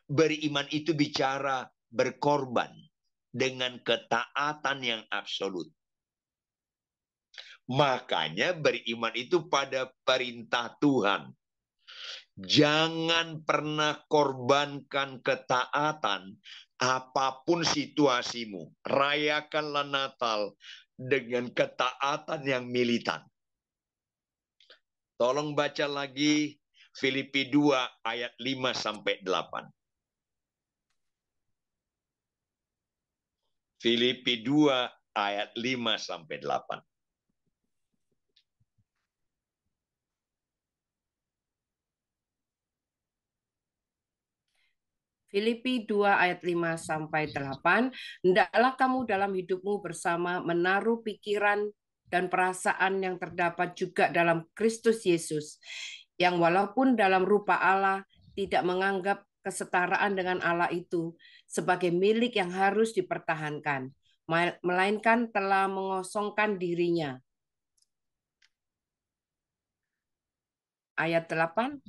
Beriman itu bicara berkorban dengan ketaatan yang absolut. Makanya beriman itu pada perintah Tuhan. Jangan pernah korbankan ketaatan apapun situasimu. Rayakanlah Natal dengan ketaatan yang militan. Tolong baca lagi Filipi 2 ayat 5 sampai 8. Filipi 2 ayat 5 sampai 8. Filipi 2 ayat 5 sampai 8, hendaklah kamu dalam hidupmu bersama menaruh pikiran dan perasaan yang terdapat juga dalam Kristus Yesus, yang walaupun dalam rupa Allah tidak menganggap kesetaraan dengan Allah itu sebagai milik yang harus dipertahankan, melainkan telah mengosongkan dirinya. Ayat 8,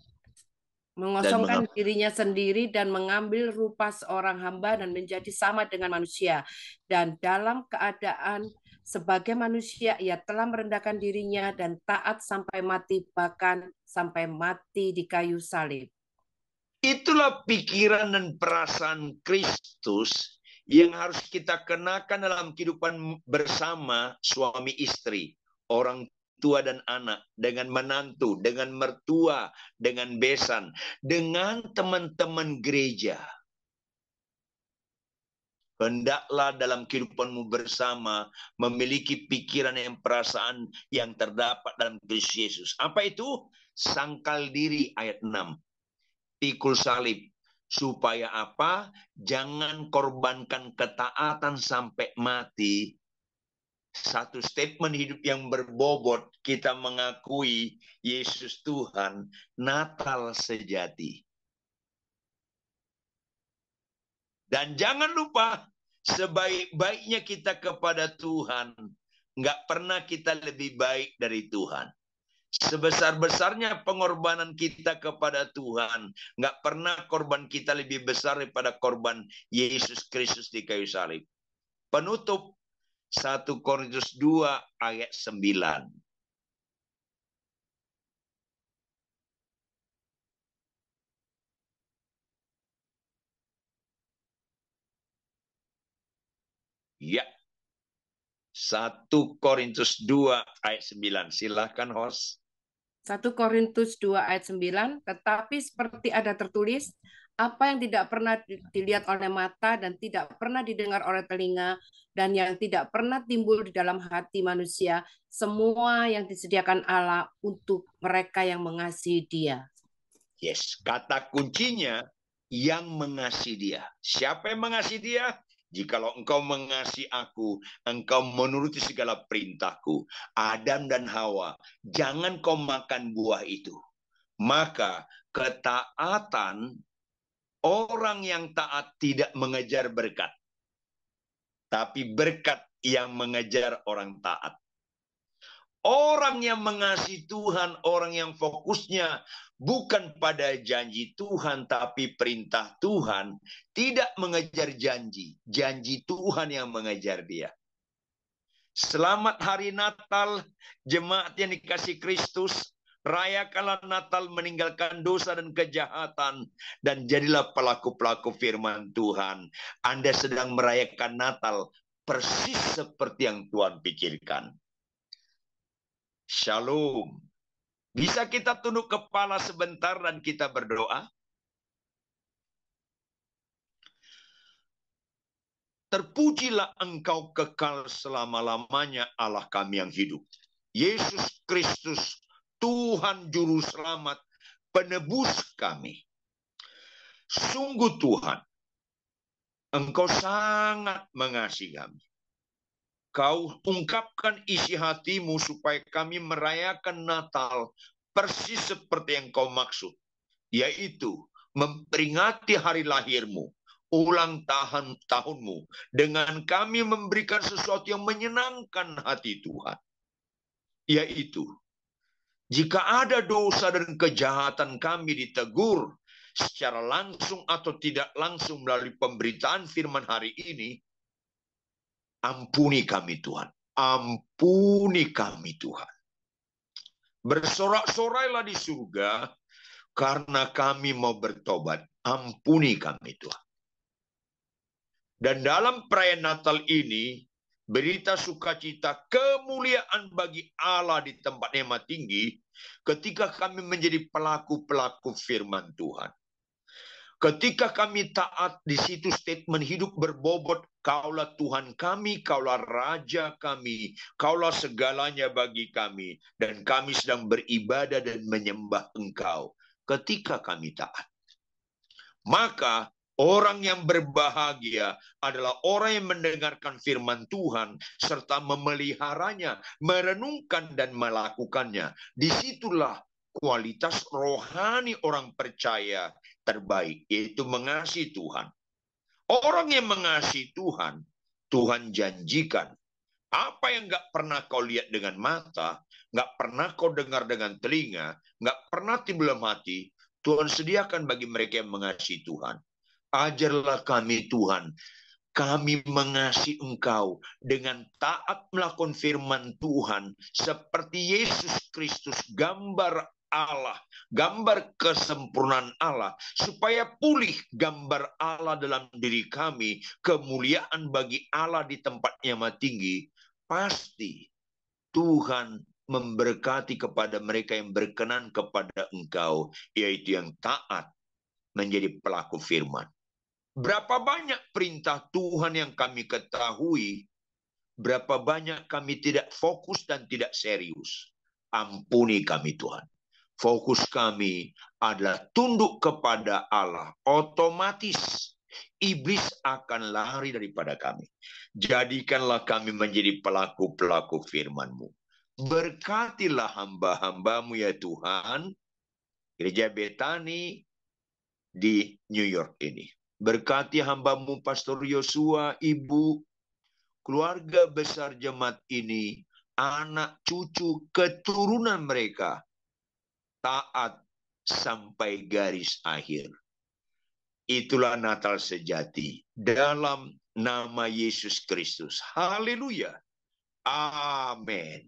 mengosongkan dirinya sendiri dan mengambil rupa seorang hamba dan menjadi sama dengan manusia. Dan dalam keadaan sebagai manusia, ia telah merendahkan dirinya dan taat sampai mati, bahkan sampai mati di kayu salib. Itulah pikiran dan perasaan Kristus yang harus kita kenakan dalam kehidupan bersama suami istri, orang tua dan anak, dengan menantu, dengan mertua, dengan besan, dengan teman-teman gereja. Hendaklah dalam kehidupanmu bersama memiliki pikiran dan perasaan yang terdapat dalam Kristus Yesus. Apa itu? Sangkal diri ayat 6. Pikul salib. Supaya apa? Jangan korbankan ketaatan sampai mati. Satu statement hidup yang berbobot, kita mengakui Yesus Tuhan, Natal sejati. Dan jangan lupa, sebaik-baiknya kita kepada Tuhan, nggak pernah kita lebih baik dari Tuhan. Sebesar-besarnya pengorbanan kita kepada Tuhan, nggak pernah korban kita lebih besar daripada korban Yesus Kristus di kayu salib. Penutup 1 Korintus 2 ayat 9. Ya. 1 Korintus 2 ayat 9. Silakan host. 1 Korintus 2 ayat 9, tetapi seperti ada tertulis, apa yang tidak pernah dilihat oleh mata dan tidak pernah didengar oleh telinga dan yang tidak pernah timbul di dalam hati manusia, semua yang disediakan Allah untuk mereka yang mengasihi Dia. Yes, kata kuncinya yang mengasihi Dia. Siapa yang mengasihi Dia? Jikalau engkau mengasihi aku, engkau menuruti segala perintahku. Adam dan Hawa, jangan kau makan buah itu. Maka ketaatan, orang yang taat tidak mengejar berkat, tapi berkat yang mengejar orang taat. Orang yang mengasihi Tuhan, orang yang fokusnya bukan pada janji Tuhan, tapi perintah Tuhan, tidak mengejar janji. Janji Tuhan yang mengejar dia. Selamat hari Natal, jemaat yang dikasihi Kristus. Rayakanlah Natal, meninggalkan dosa dan kejahatan, dan jadilah pelaku-pelaku firman Tuhan. Anda sedang merayakan Natal persis seperti yang Tuhan pikirkan. Shalom. Bisa kita tunduk kepala sebentar dan kita berdoa? Terpujilah Engkau kekal selama-lamanya, Allah kami yang hidup. Yesus Kristus, Tuhan Juru Selamat, penebus kami. Sungguh Tuhan, Engkau sangat mengasihi kami. Kau ungkapkan isi hatimu supaya kami merayakan Natal persis seperti yang kau maksud. Yaitu memperingati hari lahirmu, ulang tahunmu, dengan kami memberikan sesuatu yang menyenangkan hati Tuhan. Yaitu, jika ada dosa dan kejahatan kami ditegur secara langsung atau tidak langsung melalui pemberitaan firman hari ini, ampuni kami Tuhan. Ampuni kami Tuhan. Bersorak-sorailah di surga karena kami mau bertobat. Ampuni kami Tuhan. Dan dalam perayaan Natal ini, berita sukacita kemuliaan bagi Allah di tempat yang maha tinggi ketika kami menjadi pelaku-pelaku firman Tuhan. Ketika kami taat, di situ statement hidup berbobot, Kaulah Tuhan kami, Kaulah Raja kami, Kaulah segalanya bagi kami, dan kami sedang beribadah dan menyembah Engkau. Ketika kami taat, maka orang yang berbahagia adalah orang yang mendengarkan firman Tuhan serta memeliharanya, merenungkan dan melakukannya. Disitulah kualitas rohani orang percaya terbaik, yaitu mengasihi Tuhan. Orang yang mengasihi Tuhan, Tuhan janjikan apa yang nggak pernah kau lihat dengan mata, nggak pernah kau dengar dengan telinga, nggak pernah timbul dalam hati, Tuhan sediakan bagi mereka yang mengasihi Tuhan. Ajarlah kami Tuhan, kami mengasihi Engkau dengan taat melakukan firman Tuhan seperti Yesus Kristus, gambar Allah, gambar kesempurnaan Allah, supaya pulih gambar Allah dalam diri kami, kemuliaan bagi Allah di tempat yang maha tinggi, pasti Tuhan memberkati kepada mereka yang berkenan kepada Engkau, yaitu yang taat menjadi pelaku firman. Berapa banyak perintah Tuhan yang kami ketahui, berapa banyak kami tidak fokus dan tidak serius. Ampuni kami Tuhan. Fokus kami adalah tunduk kepada Allah. Otomatis iblis akan lari daripada kami. Jadikanlah kami menjadi pelaku-pelaku firman-Mu. Berkatilah hamba-hamba-Mu ya Tuhan. Gereja Betani di New York ini. Berkati hamba-Mu Pastor Yosua, Ibu, keluarga besar jemaat ini, anak cucu keturunan mereka, taat sampai garis akhir. Itulah Natal sejati dalam nama Yesus Kristus. Haleluya. Amin.